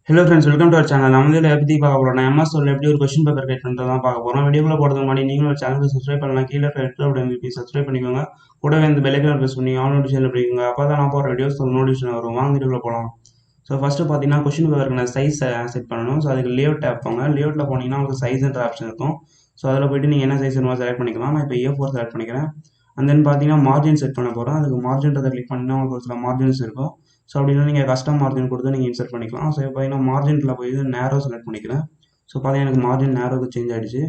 Hello friends, welcome to our channel. நம்ம வந்து எப்படி பார்க்க போகிறோம், எம்எஸ் வேர்டில் எப்படி ஒரு கொஸ்டின் பேப்பர் கிரியேட் பண்ணுறது தான் பார்க்க போகிறோம். வீடியோக்குள்ள போகிறதுக்கு முன்னாடி நீங்களும் ஒரு சேனலுக்கு சப்ஸ்கிரைப் பண்ணலாம். கீழே ரெட் MVP சப்ஸ்கிரைப் பண்ணிக்கோங்க. கூடவே இந்த பெல் ஐக்கான் ப்ரெஸ் பண்ணி ஆல் நோட்டிஃபிகேஷன் பண்ணிக்கோங்க. அப்போ தான் நான் போகிற வீடியோஸ் நோட்டிஃபிகேஷன் வரும். வாங்க வீடியோக்குள்ள போகலாம். ஸோ ஃபஸ்ட்டு பார்த்தீங்கன்னா கொஸ்டின் பேப்பருக்கு நான் சைஸ் செட் பண்ணணும். ஸோ அதுக்கு லேஅவுட் டேப் போங்க. லேஅவுட்டில் போனீங்கன்னா உங்களுக்கு சைஸ்ன்ற ஆப்ஷன் இருக்கும். ஸோ அதில் போய்ட்டு நீங்கள் என்ன சைஸ் வேணுமோ செலக்ட் பண்ணிக்கலாம். நான் இப்போ A4 செலக்ட் பண்ணிக்கிறேன். அண்ட் தென் பார்த்தீங்கன்னா மார்ஜின் செட் பண்ண போகிறேன். அதுக்கு மார்ஜின்றதை கிளிக் பண்ணிங்கன்னா உங்களுக்கு ஒரு சில மார்ஜின்ஸ் இருக்கும். ஸோ அப்படின்னா நீங்கள் கஸ்டம் மார்ஜின் கொடுத்து நீங்கள் இன்சர்ட் பண்ணிக்கலாம். ஸோ இப்போ பார்த்தீங்கன்னா மார்ஜினில் போய் நேரோ செலக்ட் பண்ணிக்கிறேன். ஸோ பார்த்தீங்கன்னா எனக்கு மார்ஜின் நேரோக்கு சேஞ்ச் ஆகிடுச்சு.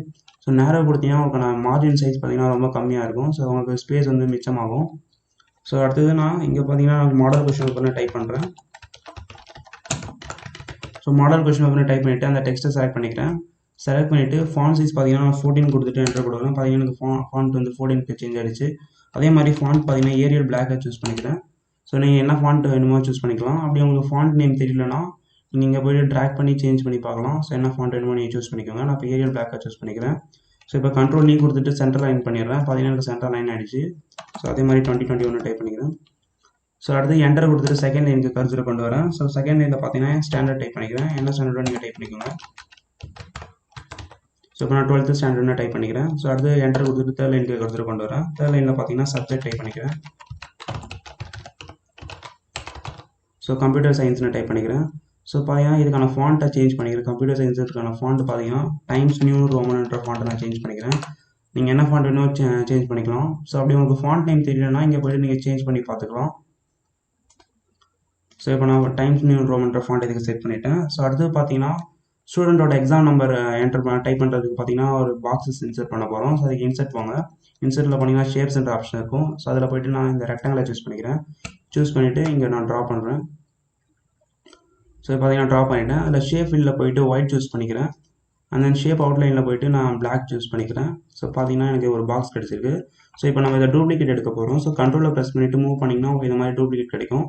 ஸோ நேரோ கொடுத்தீங்கன்னா உங்களுக்கு நான் மார்ஜின் சைஸ் பார்த்தீங்கன்னா ரொம்ப கம்மியாக இருக்கும். ஸோ உங்களுக்கு ஸ்பேஸ் வந்து மிச்சமாகும். ஸோ அடுத்தது நான் இங்கே பார்த்தீங்கன்னா மாடல் கொஸ்டின் பண்ணி டைப் பண்ணுறேன். ஸோ மாடல் கொஸ்டின் பண்ணி டைப் பண்ணிவிட்டு அந்த டெக்ஸ்ட்டை செலக்ட் பண்ணிக்கிறேன். செலக்ட் பண்ணிவிட்டு ஃபாண்ட் சைஸ் பார்த்தீங்கன்னா 14 கொடுத்துட்டு என்டர் கொடுக்குறேன். பார்த்தீங்கன்னா எனக்கு ஃபாண்ட் வந்து 14க்கு சேஞ்ச் ஆகிடுச்சு. அதே மாதிரி ஃபாண்ட் பார்த்தீங்கன்னா ஏரியல் பிளாக்கை சூஸ் பண்ணிக்கிறேன். ஸோ நீங்கள் என்ன ஃபாண்ட் வேணுமோ சூஸ் பண்ணிக்கலாம். அப்படி உங்களுக்கு ஃபாண்ட் நேம் தெரியலனா நீங்கள் போய்ட்டு ட்ராக் பண்ணி சேஞ்ச் பண்ணி பார்க்கலாம். ஸோ என்ன ஃபாண்ட் வேணுமோ நீங்கள் சூஸ் பண்ணிக்கோங்க. நான் இப்போ ஏரியல் பிளாக்கை சூஸ் பண்ணிக்கிறேன். ஸோ இப்போ கண்ட்ரோல் கொடுத்துட்டு சென்டர் லைன் பண்ணிடுறேன். பார்த்தீங்கன்னா எனக்கு சென்டர் லைன் ஆகிடுச்சு. ஸோ அதே மாதிரி 2021 டைப் பண்ணிக்கிறேன். ஸோ அடுத்து என்டர் கொடுத்துட்டு செகண்ட் லைனுக்கு கர்சரை கொண்டு வரேன். ஸோ செகண்ட் லைனில் பார்த்தீங்கன்னா ஸ்டாண்டர்ட் டைப் பண்ணிக்கிறேன். என்ன ஸ்டாண்டர்டோ நீங்கள் டைப் பண்ணிக்கோங்க. ஸோ இப்போ நான் 12th ஸ்டாண்டர்ட்னு டைப் பண்ணிக்கிறேன். ஸோ அடுத்து என்டர் கொடுத்துட்டு தேர்ட் லைனுக்கு கர்சரை கொண்டு வரேன். தேர்ட் லைனில் பார்த்தீங்கன்னா சப்ஜெக்ட் டைப் பண்ணிக்கிறேன். ஸோ கம்ப்யூட்டர் சயின்ஸ்னு டைப் பண்ணிக்கிறேன். ஸோ பார்த்தீங்கன்னா இதுக்கான ஃபாண்ட்டை சேஞ்ச் பண்ணிக்கிறேன். கம்ப்யூட்டர் சயின்ஸுக்கான ஃபாண்ட் பார்த்தீங்கன்னா டைம்ஸ் நியூ ரோமன்ன்ற ஃபாண்ட்டை நான் சேஞ்ச் பண்ணிக்கிறேன். நீங்கள் என்ன ஃபாண்ட் வேணும் சேஞ்ச் பண்ணிக்கலாம். ஸோ அப்படி உங்களுக்கு ஃபாண்ட் நேம் தெரியலன்னா இங்கே போய்ட்டு நீங்கள் சேஞ்ச் பண்ணி பார்த்துக்கலாம். ஸோ இப்போ நான் டைம்ஸ் நியூ ரோமன்ற ஃபாண்ட் இதுக்கு செட் பண்ணிட்டேன். ஸோ அடுத்து பார்த்தீங்கன்னா ஸ்டூடெண்ட்டோட எக்ஸாம் நம்பர் டைப் பண்ணுறதுக்கு பார்த்தீங்கன்னா ஒரு பாக்ஸஸ் இன்சர்ட் பண்ண போகிறோம். ஸோ அதுக்கு இன்சர்ட் போங்க. இன்சர்ட்டில் பார்த்தீங்கன்னா ஷேப்ஸ்ன்ற ஆப்ஷன் இருக்கும். ஸோ அதில் போய்ட்டு நான் இந்த ரெக்டாங்கிளை சூஸ் பண்ணிக்கிறேன். சூஸ் பண்ணிவிட்டு இங்கே நான் ட்ரா பண்ணுறேன். ஸோ பார்த்தீங்கன்னா ட்ரா பண்ணிவிட்டேன். அதில் ஷேப் ஃபீல்டில் போய்ட்டு ஒயிட் சூஸ் பண்ணிக்கிறேன். அண்ட் தென் ஷேப் அவுட்லைனில் போய்ட்டு நான் பிளாக் சூஸ் பண்ணிக்கிறேன். ஸோ பார்த்தீங்கன்னா எனக்கு ஒரு பாக்ஸ் கிடச்சிருக்கு. ஸோ இப்போ நம்ம இதை டூப்ளிகேட் எடுக்க போகிறோம். ஸோ கண்ட்ரோலில் ப்ரெஸ் பண்ணிவிட்டு மூவ் பண்ணிங்கன்னா உங்களுக்கு இந்த மாதிரி டூப்ளிகேட் கிடைக்கும்.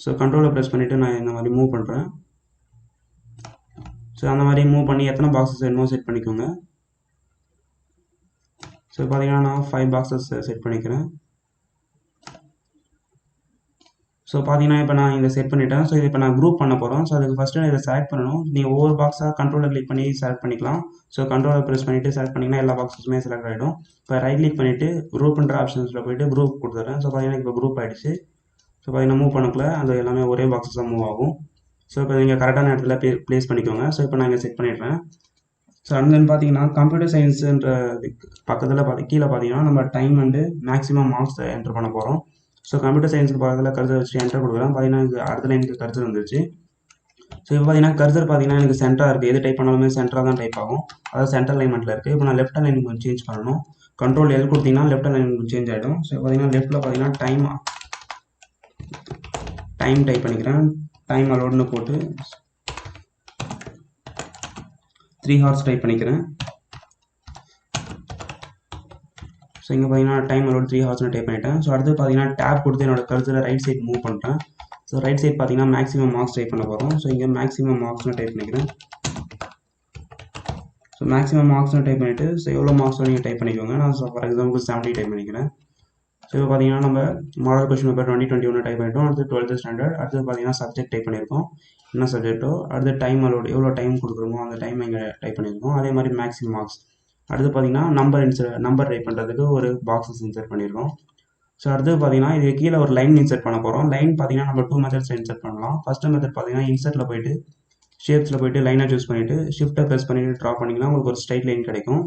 ஸோ கண்ட்ரோலில் ப்ரெஸ் பண்ணிவிட்டு நான் இந்த மாதிரி மூவ் பண்ணுறேன். ஸோ அந்த மாதிரி மூவ் பண்ணி எத்தனை பாக்ஸஸ் வேணுமோ செட் பண்ணிக்கோங்க. ஸோ பார்த்தீங்கன்னா நான் 5 பாக்ஸஸ் செட் பண்ணிக்கிறேன். ஸோ பார்த்தீங்கன்னா இப்போ நான் இதை செட் பண்ணிட்டேன். ஸோ இது இப்போ நான் குரூப் பண்ண போகிறோம். ஸோ அதுக்கு ஃபஸ்ட்டு இதை செலக்ட் பண்ணணும். நீங்கள் ஒவ்வொரு பாக்ஸாக கண்ட்ரோலில் கிளிக் பண்ணி செலக்ட் பண்ணிக்கலாம். ஸோ கண்ட்ரோலை ப்ரெஸ் பண்ணிவிட்டு செலக்ட் பண்ணிங்கன்னா எல்லா பாக்ஸஸுமே செலக்ட் ஆகிடும். இப்போ ரைட் கிளிக் பண்ணிவிட்டு குரூப்ன்ற ஆப்ஷன்ஸில் போய்ட்டு குரூப் கொடுத்துட்றேன். ஸோ பார்த்தீங்கன்னா இப்போ குரூப் ஆகிடுச்சு. ஸோ பார்த்தீங்கன்னா மூவ் பண்ணக்குள்ள அது எல்லாமே ஒரே பாக்ஸஸாக மூவ் ஆகும். ஸோ இப்போ நீங்கள் கரெக்டான இடத்துல ப்ளேஸ் பண்ணிக்கோங்க. ஸோ இப்போ நான் இங்கே செட் பண்ணிடுறேன். ஸோ அண்ட் தென் பார்த்தீங்கன்னா கம்ப்யூட்டர் சயின்ஸுன்ற பக்கத்தில் கீழே பார்த்தீங்கன்னா நம்ம டைம் வந்து மேக்ஸிமம் மார்க்ஸ் என்டர் பண்ண போகிறோம். ஸோ கம்ப்யூட்டர் சயின்ஸுக்கு பக்கத்தில் கர்சர் வச்சுட்டு என்டர் கொடுக்குறேன். பார்த்தீங்கன்னா எனக்கு அடுத்த லைனுக்கு கர்சர் வந்துருச்சு. ஸோ இப்போ பார்த்தீங்கன்னா கர்சர் பார்த்தீங்கன்னா எனக்கு சென்டராக இருக்குது. எது டைப் பண்ணாலுமே சென்டராக தான் டைப் ஆகும். அதாவது சென்டர் அலைன்மெண்ட்டில் இருக்குது. இப்போ நான் லெஃப்ட் லைனுக்கு கொஞ்சம் சேஞ்ச் பண்ணணும். கண்ட்ரோல் எல் கொடுத்தீங்கன்னா லெஃப்ட் லைனுக்கு சேஞ்ச் ஆகிடும். ஸோ பார்த்தீங்கன்னா லெஃப்ட்டில் பார்த்தீங்கன்னா டைம் டைப் பண்ணிக்கிறேன். டைம் அலோட்னு போட்டு 3 ஹார்ஸ் டைப் பண்ணிக்கிறேன். ஸோ இங்கே பார்த்தீங்கன்னா டைம் அலோட் 3 ஹார்ஸ்னு டைப் பண்ணிட்டேன். ஸோ அடுத்து பார்த்தீங்கன்னா டேப் கொடுத்து என்னோட கர்சரை ரைட் சைட் மூவ் பண்ணுறேன். ஸோ ரைட் சைட் பார்த்தீங்கன்னா மேக்ஸிமம் மார்க்ஸ் டைப் பண்ண போகிறோம். ஸோ இங்கே மேக்ஸிமம் மார்க்ஸ்னு டைப் பண்ணிக்கிறேன். ஸோ மேக்ஸிமம் மார்க்ஸ்னு டைப் பண்ணிவிட்டு ஸோ எவ்வளோ மார்க்ஸோ நீங்கள் டைப் பண்ணிக்கோங்க. நான் ஃபார் எக்ஸாம்பிள் 70 டைப் பண்ணிக்கிறேன். ஸோ இப்போ பார்த்தீங்கன்னா நம்ம மாடல் கொஸ்டின் பேப்பர் 2021 டைப் பண்ணிட்டோம். அடுத்து 12th ஸ்டாண்டர்ட். அடுத்து பார்த்தீங்கன்னா சப்ஜெக்ட் டைப் பண்ணியிருக்கோம். என்ன சப்ஜெக்ட்டோ அடுத்து டைம் அலோட் எவ்வளோ டைம் கொடுக்குறோமோ அந்த டைம் இங்கே டைப் பண்ணியிருக்கோம். அதே மாதிரி மேக்ஸிமம் மார்க்ஸ். அடுத்து பார்த்தீங்கன்னா நம்பர் டைப் பண்ணுறதுக்கு ஒரு பாக்ஸஸ் இன்சர்ட் பண்ணியிருக்கோம். ஸோ அடுத்து பார்த்தீங்கன்னா இது கீழே ஒரு லைன் இன்சர்ட் பண்ண போகிறோம். லைன் பார்த்தீங்கன்னா நம்ம 2 மெத்தட்ஸ் இன்சர்ட் பண்ணலாம். ஃபஸ்ட்டு மெத்தட் பார்த்தீங்கன்னா இன்சர்ட்டில் போய்ட்டு ஷேப்ஸில் போய்ட்டு லைனை சூஸ் பண்ணிவிட்டு ஷிஃப்ட்டை ப்ரெஸ் பண்ணிவிட்டு ட்ரா பண்ணிங்கன்னா உங்களுக்கு ஒரு ஸ்ட்ரைட் லைன் கிடைக்கும்.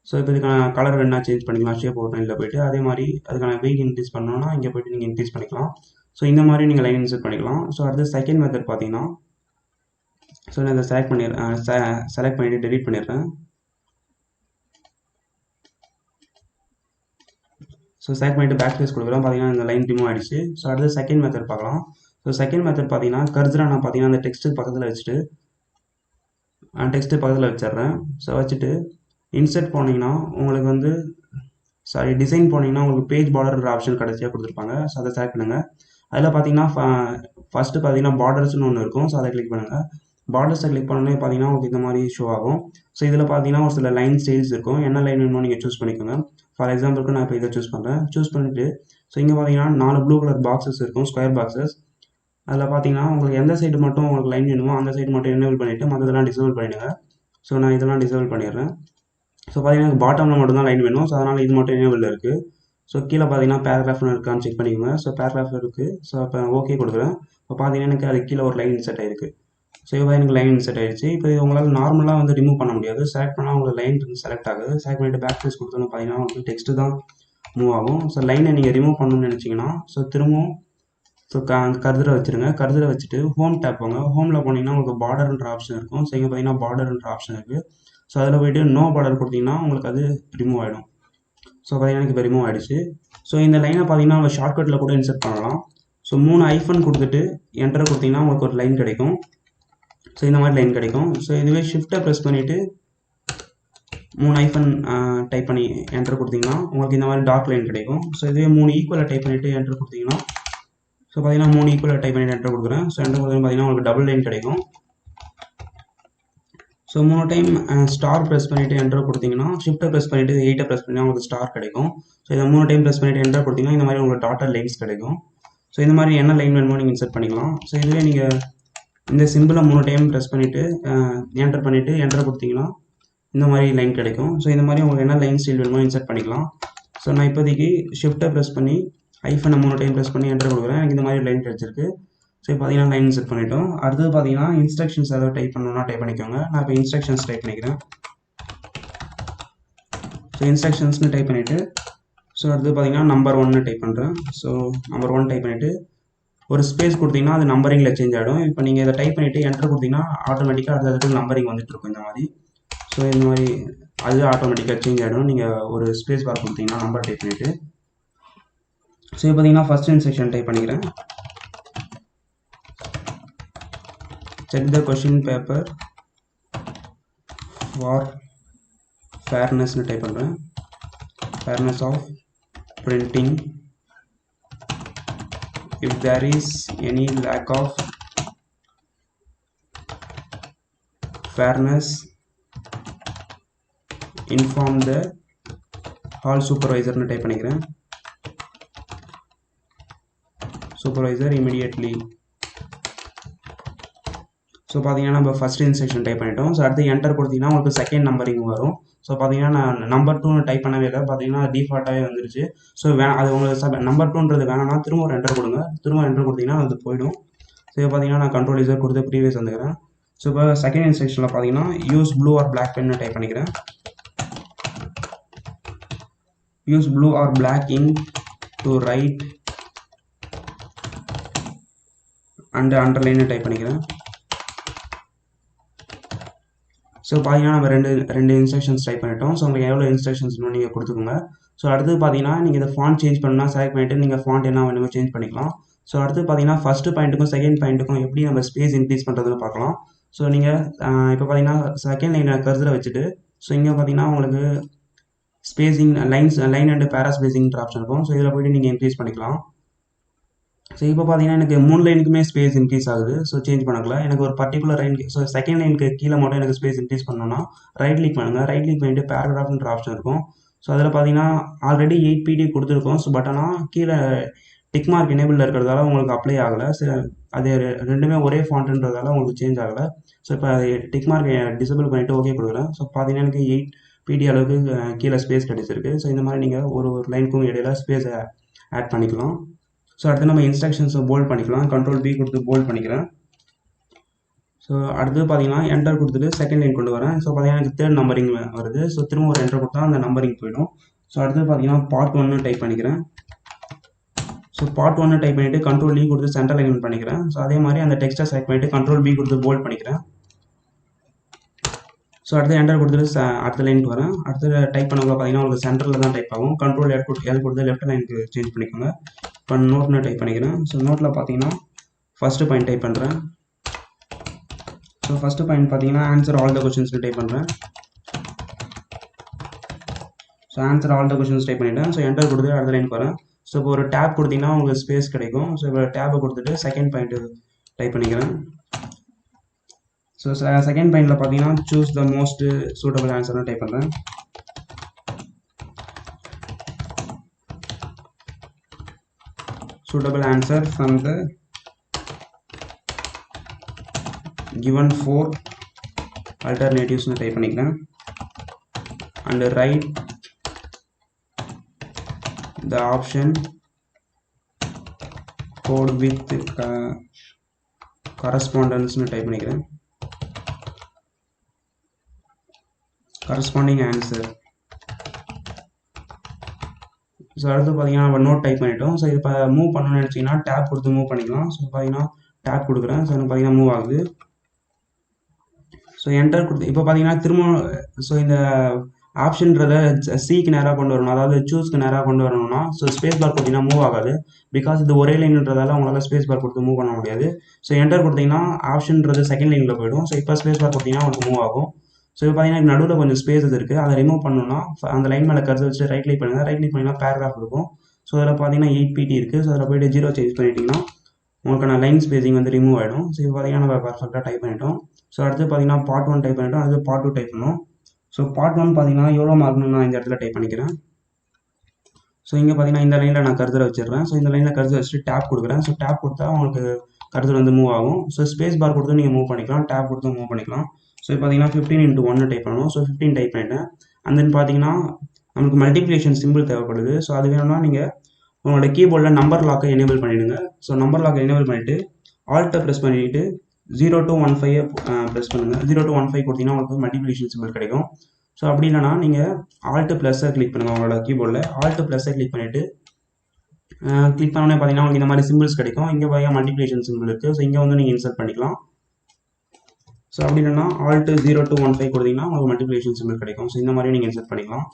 ஸோ இப்போ இதுக்கான கலர் வேணால் சேஞ்ச் பண்ணிக்கலாம். ஷேப் அவுட்லைனில் போய்ட்டு அதே மாதிரி அதுக்கான வெயிட் இன்க்ரீஸ் பண்ணோன்னா இங்கே போய்ட்டு நீங்கள் இன்க்ரீஸ் பண்ணிக்கலாம். ஸோ இந்த மாதிரி நீங்கள் லைன் இன்சர்ட் பண்ணிக்கலாம். ஸோ அடுத்து செகண்ட் மெத்தட் பார்த்தீங்கன்னா ஸோ நான் இதை செலக்ட் பண்ணிவிட்டு டெலீட் பண்ணிடுறேன். ஸோ செலக்ட் பண்ணிவிட்டு பேக் ஸ்பேஸ் கொடுக்குறோம். பார்த்தீங்கன்னா இந்த லைன் ரிமூவ் ஆகிடுச்சு. ஸோ அடுத்து செகண்ட் மெத்தட் பார்க்கலாம். ஸோ செகண்ட் மெத்தட் பார்த்தீங்கன்னா கர்சரை நான் பார்த்தீங்கன்னா அந்த டெக்ஸ்ட்டுக்கு பக்கத்தில் வச்சுட்டு வச்சிடுறேன். ஸோ வச்சுட்டு இன்சர்ட் போனீங்கன்னா உங்களுக்கு வந்து டிசைன் போனீங்கன்னா உங்களுக்கு பேஜ் பார்டர்ன்ற ஆப்ஷன் கடைசியாக கொடுத்துருப்பாங்க. ஸோ அதை செலக்ட் பண்ணுங்கள். அதில் பார்த்தீங்கன்னா ஃபஸ்ட்டு பார்த்தீங்கன்னா பார்டர்ஸ்னு ஒன்று இருக்கும். ஸோ அதை கிளிக் பண்ணுங்கள். பார்டர்ஸை கிளிக் பண்ணோன்னே பார்த்தீங்கன்னா உங்களுக்கு இந்த மாதிரி ஷோ ஆகும். ஸோ இதில் பார்த்தீங்கன்னா ஒரு சில லைன் ஸ்டைல்ஸ் இருக்கும். என்ன லைன் வேணுமோ நீங்கள் சூஸ் பண்ணிக்கோங்க. ஃபார் எக்ஸாம்பிளுக்கு நான் இப்போ இதை சூஸ் பண்ணுறேன். சூஸ் பண்ணிவிட்டு ஸோ இங்கே பார்த்தீங்கன்னா 4 ப்ளூ கலர் பாக்ஸஸ் இருக்கும். Square boxes. அதில் பார்த்தீங்கன்னா உங்களுக்கு எந்த சைடு மட்டும் உங்களுக்கு லைன் வேணுமோ அந்த சைடு மட்டும் எனேபிள் பண்ணிவிட்டு மற்றதெல்லாம் டிசேபிள் பண்ணிவிடுங்க. ஸோ நான் இதெல்லாம் டிசேபிள் பண்ணிடுறேன். ஸோ பார்த்தீங்கன்னா எனக்கு பாட்டமில் மட்டும்தான் லைன் வேணும். ஸோ அதனால் இது மட்டும் எனேபிளில் இருக்குது. ஸோ கீழே பார்த்தீங்கன்னா பேராகிராஃப்னு இருக்கான்னு செக் பண்ணிக்கோங்க. ஸோ பேராகிராஃப் இருக்குது. ஸோ இப்போ ஓகே கொடுக்குறேன். இப்போ பார்த்தீங்கன்னா எனக்கு அது கீழே ஒரு லைன் இன்செர்ட் ஆயிருக்கு. ஸோ இப்போ எனக்கு லைன் இன்செர்ட் ஆயிடுச்சு. இப்போ உங்களால் நார்மலாக வந்து ரிமூவ் பண்ண முடியாது. செலக்ட் பண்ணால் உங்களுக்கு லைன் செலக்ட் ஆகுது. செலக்ட் பண்ணிட்டு பேக் ஸ்பேஸ் கொடுத்தோன்னு பார்த்தீங்கன்னா உங்களுக்கு டெக்ஸ்ட்டு தான் மூவ் ஆகும். ஸோ லைனை நீங்கள் ரிமூவ் பண்ணணும்னு நினச்சிங்கன்னா ஸோ திரும்பவும் ஸோ கர்சரை வச்சுருங்க. கர்சரை வச்சுட்டு ஹோம் டேப் போங்க. ஹோமில் போனீங்கன்னா உங்களுக்கு பார்டர்ன்ற ஆப்ஷன் இருக்கும். ஸோ இங்கே பார்த்தீங்கன்னா பார்டர்ன்ற ஆப்ஷன் இருக்குது. ஸோ அதில் போய்ட்டு நோ பார்டர் கொடுத்தீங்கன்னா உங்களுக்கு அது ரிமூவ் ஆகிடும். ஸோ பார்த்தீங்கன்னா எனக்கு இப்போ ரிமூவ் ஆகிடுச்சு. ஸோ இந்த லைனை பார்த்தீங்கன்னா நம்ம ஷார்ட்கட்டில் கூட இன்செர்ட் பண்ணலாம். ஸோ 3 ஐஃபன் கொடுத்துட்டு என்டர் கொடுத்தீங்கன்னா உங்களுக்கு ஒரு லைன் கிடைக்கும். ஸோ இந்த மாதிரி லைன் கிடைக்கும். ஸோ இதுவே ஷிஃப்ட்டை ப்ரெஸ் பண்ணிவிட்டு 3 ஐஃபன் டைப் பண்ணி என்டர் கொடுத்தீங்கன்னா உங்களுக்கு இந்த மாதிரி டார்க் லைன் கிடைக்கும். ஸோ இதுவே 3 ஈக்குவலை டைப் பண்ணிவிட்டு என்டர் கொடுத்தீங்கன்னா ஸோ பார்த்தீங்கன்னா 3 ஈக்குவலை டைப் பண்ணி என்டர் கொடுக்குறேன். ஸோ என்டர் கொடுத்தீங்கன்னா பார்த்தீங்கன்னா உங்களுக்கு டபுள் லைன் கிடைக்கும். ஸோ 3 டைம் ஸ்டார் ப்ரெஸ் பண்ணிவிட்டு என்டர் கொடுத்தீங்கன்னா ஷிஃப்ட்டை ப்ரெஸ் பண்ணிவிட்டு 8 ப்ரெஸ் பண்ணிங்கன்னா உங்களுக்கு ஸ்டார் கிடைக்கும். ஸோ இதை 3 டைம் ப்ரெஸ் பண்ணிவிட்டு என்டர் கொடுத்தீங்கன்னா இந்த மாதிரி உங்களுக்கு டாட்டர் லைன்ஸ் கிடைக்கும். ஸோ இந்த மாதிரி என்ன லைன் வேணுமோ நீங்கள் இன்செர்ட் பண்ணிக்கலாம். ஸோ இதுவே நீங்கள் இந்த சிம்பிளை 3 டைம் ப்ரெஸ் பண்ணிவிட்டு என்டர் பண்ணிவிட்டு என்டர் கொடுத்தீங்கன்னா இந்த மாதிரி லைன் கிடைக்கும். ஸோ இந்த மாதிரி உங்களுக்கு என்ன லைன் ஸ்டைல் வேணுமோ இன்செர்ட் பண்ணிக்கலாம். ஸோ நான் இப்போதைக்கு ஷிஃப்ட்டை ப்ரெஸ் பண்ணி ஐஃபனை 3 டைம் ப்ரெஸ் பண்ணி என்டர் கொடுக்குறேன். எனக்கு இந்த மாதிரி லைன் கிடச்சிருக்கு. ஸோ பார்த்தீங்கன்னா லைன் செட் பண்ணிட்டோம். அடுத்தது பார்த்தீங்கன்னா இன்ஸ்ட்ரக்ஷன்ஸ் ஏதாவது டைப் பண்ணணும்னா டைப் பண்ணிக்கோங்க. நான் இப்போ இன்ஸ்ட்ரக்ஷன்ஸ் டைப் பண்ணிக்கிறேன். ஸோ இன்ஸ்ட்ரக்ஷன்ஸ்னு டைப் பண்ணிவிட்டு ஸோ அடுத்து பார்த்தீங்கன்னா நம்பர் 1 டைப் பண்ணுறேன். ஸோ நம்பர் 1 டைப் பண்ணிவிட்டு ஒரு ஸ்பேஸ் கொடுத்தீங்கன்னா அது நம்பரிங்கில் சேஞ்ச் ஆகிடும். இப்போ நீங்கள் இதை டைப் பண்ணிவிட்டு என்டர் கொடுத்தீங்கன்னா ஆட்டோமேட்டிக்காக அடுத்தது நம்பரிங் வந்துட்டுருக்கும் இந்த மாதிரி. ஸோ இந்த மாதிரி அது ஆட்டோமேட்டிக்காக சேஞ்ச் ஆகிடும். நீங்கள் ஒரு ஸ்பேஸ் பார் கொடுத்தீங்கன்னா நம்பர் டைப் பண்ணிவிட்டு ஸோ இப்போ பார்த்தீங்கன்னா ஃபஸ்ட் இன்ஸ்ட்ரக்ஷன் டைப் பண்ணிக்கிறேன். check the question paper for fairness னு டைப் பண்ணுறேன். fairness of printing if there is any lack of fairness inform the hall supervisor னு டைப் பண்ணிக்கிறேன். supervisor immediately. ஸோ பார்த்தீங்கன்னா நம்ம ஃபஸ்ட் இன்ஸ்ட்ரக்ஷன் டைப் பண்ணிட்டோம். So அடுத்து enter கொடுத்தீங்கன்னா உங்களுக்கு செகண்ட் நம்பரிங் வரும். ஸோ பார்த்தீங்கன்னா நான் நம்பர் 2 டைப் பண்ணவே இல்லை. பார்த்தீங்கன்னா டிஃபால்ட்டாகவே வந்துருச்சு. ஸோ அது உங்களுக்கு நம்பர் 2ன்றது வேணாம்னா திரும்ப ஒரு என்டர் கொடுங்க. திரும்ப என்டர் கொடுத்தீங்கன்னா அது போயிடும். ஸோ இப்போ பார்த்தீங்கன்னா நான் கண்ட்ரோல் யூசர் கொடுத்து ப்ரீவியஸ் வந்துக்கிறேன். ஸோ இப்போ செகண்ட் இன்ஸ்ட்ரக்ஷனில் பார்த்தீங்கன்னா use blue or black pen type பண்ணிக்கிறேன். Use blue or black ink to write and அண்டர்லைன்னு டைப் பண்ணிக்கிறேன். ஸோ பார்த்தீங்கன்னா நம்ம ரெண்டு இன்ஸ்ட்ரக்ஷன்ஸ் டைப் பண்ணிட்டோம். ஸோ உங்களுக்கு எவ்வளோ இன்ஸ்ட்ரக்ஷன்ஸ் வேணும் நீங்கள் கொடுத்துக்கோங்க. ஸோ அடுத்து பார்த்தீங்கன்னா நீங்கள் இந்த ஃபாண்ட் சேஞ்ச் பண்ணால் செலக்ட் பண்ணிவிட்டு நீங்கள் ஃபாண்ட் என்ன வேணுமோ சேஞ்ச் பண்ணிக்கலாம். ஸோ அடுத்து பார்த்தீங்கன்னா ஃபஸ்ட்டு பாயிண்ட்டுக்கும் செகண்ட் பாயிண்ட்டுக்கும் எப்படி நம்ம ஸ்பேஸ் இன்க்ரீஸ் பண்ணுறதுன்னு பார்க்கலாம். ஸோ நீங்கள் இப்போ பார்த்தீங்கன்னா செகண்ட் லைனில் கர்சரை வச்சுட்டு ஸோ இங்கே பார்த்தீங்கன்னா உங்களுக்கு ஸ்பேசிங் லைன் அண்ட் பேரா ஸ்பேசிங்ன்ற ஆப்ஷன் இருக்கும். ஸோ இதில் போய்ட்டு நீங்கள் இன்க்ரீஸ் பண்ணிக்கலாம். ஸோ இப்போ பார்த்தீங்கன்னா எனக்கு 3 லைனுக்குமே ஸ்பேஸ் இன்க்ரீஸ் ஆகுது. ஸோ சேஞ்ச் பண்ணக்கல. எனக்கு ஒரு பர்டிகுலர் லைன் ஸோ செகண்ட் லைனுக்கு கீழே மட்டும் எனக்கு ஸ்பேஸ் இன்க்ரீஸ் பண்ணணும்னா ரைட் கிளிக் பண்ணுங்கள். ரைட் கிளிக் பண்ணிட்டு பேராகிராஃப்ன்ற ஆப்ஷன் இருக்கும். ஸோ அதில் பார்த்தீங்கன்னா ஆல்ரெடி 8 PD கொடுத்துருக்கோம். ஸோ பட் ஆனால் கீழே டிக் மார்க் எனேபிளில் இருக்கிறதால உங்களுக்கு அப்ளை ஆகலை. ஸோ அது ரெண்டுமே ஒரே ஃபாண்ட்ன்றதால உங்களுக்கு சேஞ்ச் ஆகலை. ஸோ இப்போ டிக் மார்க் டிசபிள் பண்ணிவிட்டு ஓகே கொடுக்குறேன். ஸோ பார்த்தீங்கன்னா எனக்கு 8 PD அளவுக்கு கீழே ஸ்பேஸ் கிடச்சிருக்கு. ஸோ இந்த மாதிரி நீங்கள் ஒரு லைனுக்கும் இடையில ஸ்பேஸை ஆட் பண்ணிக்கலாம். ஸோ அடுத்து நம்ம இன்ஸ்ட்ரக்ஷன்ஸை போல்ட் பண்ணிக்கலாம். கண்ட்ரோல் B கொடுத்து போல்ட் பண்ணிக்கிறேன். ஸோ அடுத்து பார்த்தீங்கன்னா என்டர் கொடுத்துட்டு செகண்ட் லைன் கொண்டு வரேன். ஸோ பார்த்தீங்கன்னா எனக்கு தேர்ட் நம்பரிங் வருது. ஸோ திரும்ப ஒரு என்டர் கொடுத்தா அந்த நம்பரிங் போயிடும். ஸோ அடுத்து பார்த்தீங்கன்னா பார்ட் 1 டைப் பண்ணிக்கிறேன். ஸோ பார்ட் 1 டைப் பண்ணிவிட்டு கண்ட்ரோல் E கொடுத்து சென்டர் லைன் பண்ணிக்கிறேன். ஸோ அதே மாதிரி அந்த டெக்ஸ்ட்டை செலக்ட் பண்ணிவிட்டு கண்ட்ரோல் B கொடுத்து போல்ட் பண்ணிக்கிறேன். ஸோ அடுத்து என்டர் கொடுத்துட்டு அடுத்த லைனுக்கு வரேன். அடுத்து டைப் பண்ணக்குள்ள பார்த்தீங்கன்னா உங்களுக்கு சென்டரில் தான் டைப் ஆகும். கண்ட்ரோல் L கொடுத்து லெஃப்ட் லைனுக்கு சேஞ்ச் பண்ணிக்கோங்க. இப்போ நோட்னு டைப் பண்ணிக்கிறேன். ஸோ நோட்டில் பார்த்தீங்கன்னா ஃபஸ்ட்டு பாயிண்ட் டைப் பண்ணுறேன். ஸோ ஃபஸ்ட்டு பாயிண்ட் பார்த்தீங்கன்னா ஆன்சர் ஆல் த கொஷின்ஸ்னு டைப் பண்ணுறேன். So answer all the questions type பண்ணிவிட்டேன். ஸோ என்டர் கொடுத்து அடுத்த லைனுக்கு வரேன். ஸோ இப்போ ஒரு டேப் கொடுத்தீங்கன்னா உங்களுக்கு ஸ்பேஸ் கிடைக்கும். ஸோ இப்போ டேப்பை கொடுத்துட்டு செகண்ட் பாயிண்ட்டு டைப் பண்ணிக்கிறேன். ஸோ செகண்ட் பாயிண்டில் பார்த்தீங்கன்னா சூஸ் த மோஸ்ட் சூட்டபிள் ஆன்சர்னு டைப் பண்ணுறேன். suitable answer from the given 4 alternatives type பண்ணிக்கிறேன் and write the option code with correspondence type பண்ணிக்கிறேன் corresponding answer. ஸோ அடுத்து பார்த்தீங்கன்னா நம்ம நோட் டைப் பண்ணிட்டோம். ஸோ இப்போ மூவ் பண்ணணும்னு நினச்சிங்கன்னா டேப் கொடுத்து மூவ் பண்ணிக்கலாம். ஸோ பார்த்தீங்கன்னா டேப் கொடுக்குறேன். ஸோ எனக்கு பார்த்தீங்கன்னா மூவ் ஆகுது. ஸோ என்டர் கொடுத்து இப்போ பார்த்தீங்கன்னா திரும்ப ஸோ இந்த ஆப்ஷன்றதை சிக்கு நேராக கொண்டு வரணும், அதாவது சூஸ்க்கு நேராக கொண்டு வரணும்னா ஸோ ஸ்பேஸ் பார் கொடுத்தீங்கன்னா மூவ் ஆகாது. பிகாஸ் இது ஒரே லைன்ன்றதால உங்களால் ஸ்பேஸ் பார் கொடுத்து மூவ் பண்ண முடியாது. ஸோ என்டர் கொடுத்தீங்கன்னா ஆப்ஷன்றது செகண்ட் லைனில் போயிடும். ஸோ இப்போ ஸ்பேஸ் பார் கொடுத்தீங்கன்னா உங்களுக்கு மூவ் ஆகும். ஸோ இப்போ பார்த்தீங்கன்னா நடுவில் கொஞ்சம் ஸ்பேஸ் இருக்குது, அதை ரிமூவ் பண்ணணும்னா அந்த லைன் மேலே கருத்து வச்சு ரைட் கிளிக் பண்ணுங்கள். ரைட் கிளிக் பண்ணிங்கன்னா பேராகிராஃப் இருக்கும். ஸோ அதில் பார்த்தீங்கன்னா 8 pt இருக்குது. ஸோ அதில் போய்ட்டு 0 சேஞ்ச் பண்ணிட்டீங்கன்னா உங்களுக்கான லைன் ஸ்பேசிங் வந்து ரிமூவ் ஆகிடும். ஸோ இப்போ பார்த்தீங்கன்னா நம்ம பர்ஃபெக்டாக டைப் பண்ணிட்டோம். ஸோ அடுத்து பார்த்தீங்கன்னா பார்ட் 1 டைப் பண்ணிட்டோம், அடுத்து பார்ட் 2 டைப் பண்ணணும். ஸோ பார்ட் 1 பார்த்தீங்கன்னா எவ்வளோ மார்க்னு நான் இந்த இடத்துல டைப் பண்ணிக்கிறேன். ஸோ இங்கே பார்த்தீங்கன்னா இந்த லைனில் நான் கருத்தில் வச்சிடுறேன். ஸோ இந்த லைனில் கருத்து வச்சுட்டு டேப் கொடுக்குறேன். ஸோ டேப் கொடுத்தா உங்களுக்கு கருத்து வந்து மூவ் ஆகும். ஸோ ஸ்பேஸ் பார் கொடுத்து நீங்கள் மூவ் பண்ணிக்கலாம், டேப் கொடுத்து மூவ் பண்ணிக்கலாம். ஸோ பார்த்தீங்கன்னா 15 × 1 டைப் பண்ணணும். ஸோ 15 டைப் பண்ணிட்டேன். அண்ட் தென் பார்த்தீங்கன்னா நமக்கு மல்டிப்ளிகேஷன் சிம்பிள் தேவைப்படுது. ஸோ அது வேணும்னா நீங்கள் உங்களோட கீபோர்டில் நம்பர் லாக்கை எனேபிள் பண்ணிவிடுங்க. ஸோ நம்பர் லாக்கை எனேபிள் பண்ணிவிட்டு ஆல்ட்டை ப்ரெஸ் பண்ணிவிட்டு 0 to 15 ப்ரெஸ் பண்ணுங்கள். 0 to 15 கொடுத்தீங்கன்னா உங்களுக்கு மல்டிப்ளிகேஷன் சிம்பிள் கிடைக்கும். ஸோ அப்படி இல்லைனா நீங்கள் ஆல்ட்டு ப்ளஸ்ஸை கிளிக் பண்ணுங்கள். உங்களோட கீபோர்டில் ஆல்ட்டு ப்ளஸ்ஸை கிளிக் பண்ணிவிட்டு கிளிக் பண்ணோன்னே பார்த்தீங்கன்னா உங்களுக்கு இந்த மாதிரி சிம்பிள்ஸ் கிடைக்கும். இங்கே பார்த்தீங்கன்னா மல்டிப்ளிகேஷன் சிம்பிள் இருக்குது. ஸோ இங்கே வந்து நீங்கள் இன்சர்ட் பண்ணிக்கலாம். ஸோ அப்படி இல்லைனா ஆல்ட்டு 0 to 15 கொடுத்தீங்கன்னா உங்களுக்கு மல்டிப்ளிகேஷன் சிம்பிள் கிடைக்கும். ஸோ இந்த மாதிரி நீங்கள் இன்சர்ட் பண்ணிக்கலாம்.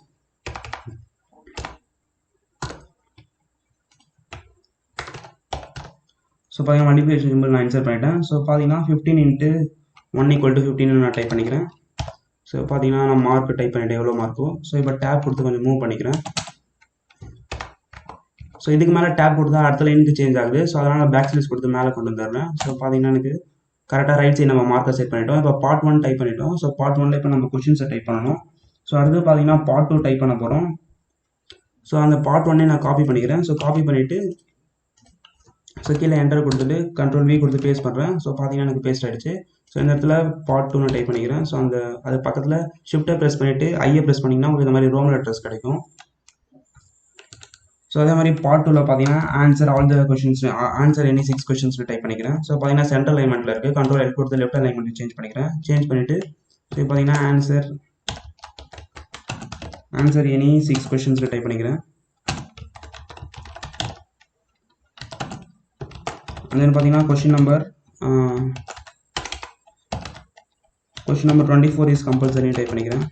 ஸோ பார்த்தீங்கன்னா மல்டிப்ளிகேஷன் சிம்பிள் நான் இன்சர்ட் பண்ணிட்டேன். ஸோ பார்த்தீங்கன்னா 15 × 1 = 15 நான் டைப் பண்ணிக்கிறேன். ஸோ பார்த்தீங்கன்னா நான் மார்க் டைப் பண்ணிட்டேன் எவ்வளோ மார்க்கோ. ஸோ இப்போ டேப் கொடுத்து கொஞ்சம் மூவ் பண்ணிக்கிறேன். ஸோ இதுக்கு மேலே டேப் கொடுத்தா அடுத்த லைனுக்கு சேஞ்ச் ஆகுது. ஸோ அதனால் நான் பேக் ஸ்பேஸ் கொடுத்து மேலே கொண்டு வந்துடுறேன். ஸோ பார்த்தீங்கன்னா எனக்கு கரெக்டாக ரைட் சைடு நம்ம மார்க்கை செட் பண்ணிட்டோம். இப்போ பார்ட் 1 டைப் பண்ணிட்டோம். ஸோ பார்ட் 1ல இப்போ நம்ம கொஷின்ஸை டைப் பண்ணணும். ஸோ அடுத்து பார்த்தீங்கன்னா பார்ட் 2 டைப் பண்ண போகிறோம். ஸோ அந்த பார்ட் 1 நான் காப்பி பண்ணிக்கிறேன். ஸோ காப்பி பண்ணிவிட்டு ஸோ கீழே என்டர் கொடுத்துட்டு Ctrl+V கொடுத்து பேஸ்ட் பண்ணுறேன். ஸோ பார்த்தீங்கன்னா எனக்கு பேஸ்ட் ஆகிடுச்சு. ஸோ இந்த இடத்துல பார்ட் 2 டைப் பண்ணிக்கிறேன். ஸோ அது பக்கத்தில் ஷிஃப்ட்டை ப்ரெஸ் பண்ணிவிட்டு ஐயை ப்ரெஸ் பண்ணிங்கன்னா உங்களுக்கு இந்த மாதிரி ரோம் லெட்டர்ஸ் கிடைக்கும். ஸோ அதே மாதிரி பார்ட் 2ல பார்த்தீங்கன்னா answer all the questions, answer any 6 questions type பண்ணிக்கிறேன். ஸோ பார்த்தீங்கன்னா சென்ட்ரல் அலைன்மெண்ட்டில் இருக்குது. Ctrl+L கொடுத்து லெஃப்ட் அலைன்மெண்ட் சேஞ்ச் பண்ணிக்கிறேன். சேஞ்ச் பண்ணிவிட்டு ஸோ பார்த்தீங்கன்னா ஆன்சர் எனி 6 கொஷின்ஸ் டைப் பண்ணிக்கிறேன். அண்ட் தென் பார்த்தீங்கன்னா question number 24 is compulsory type பண்ணிக்கிறேன்.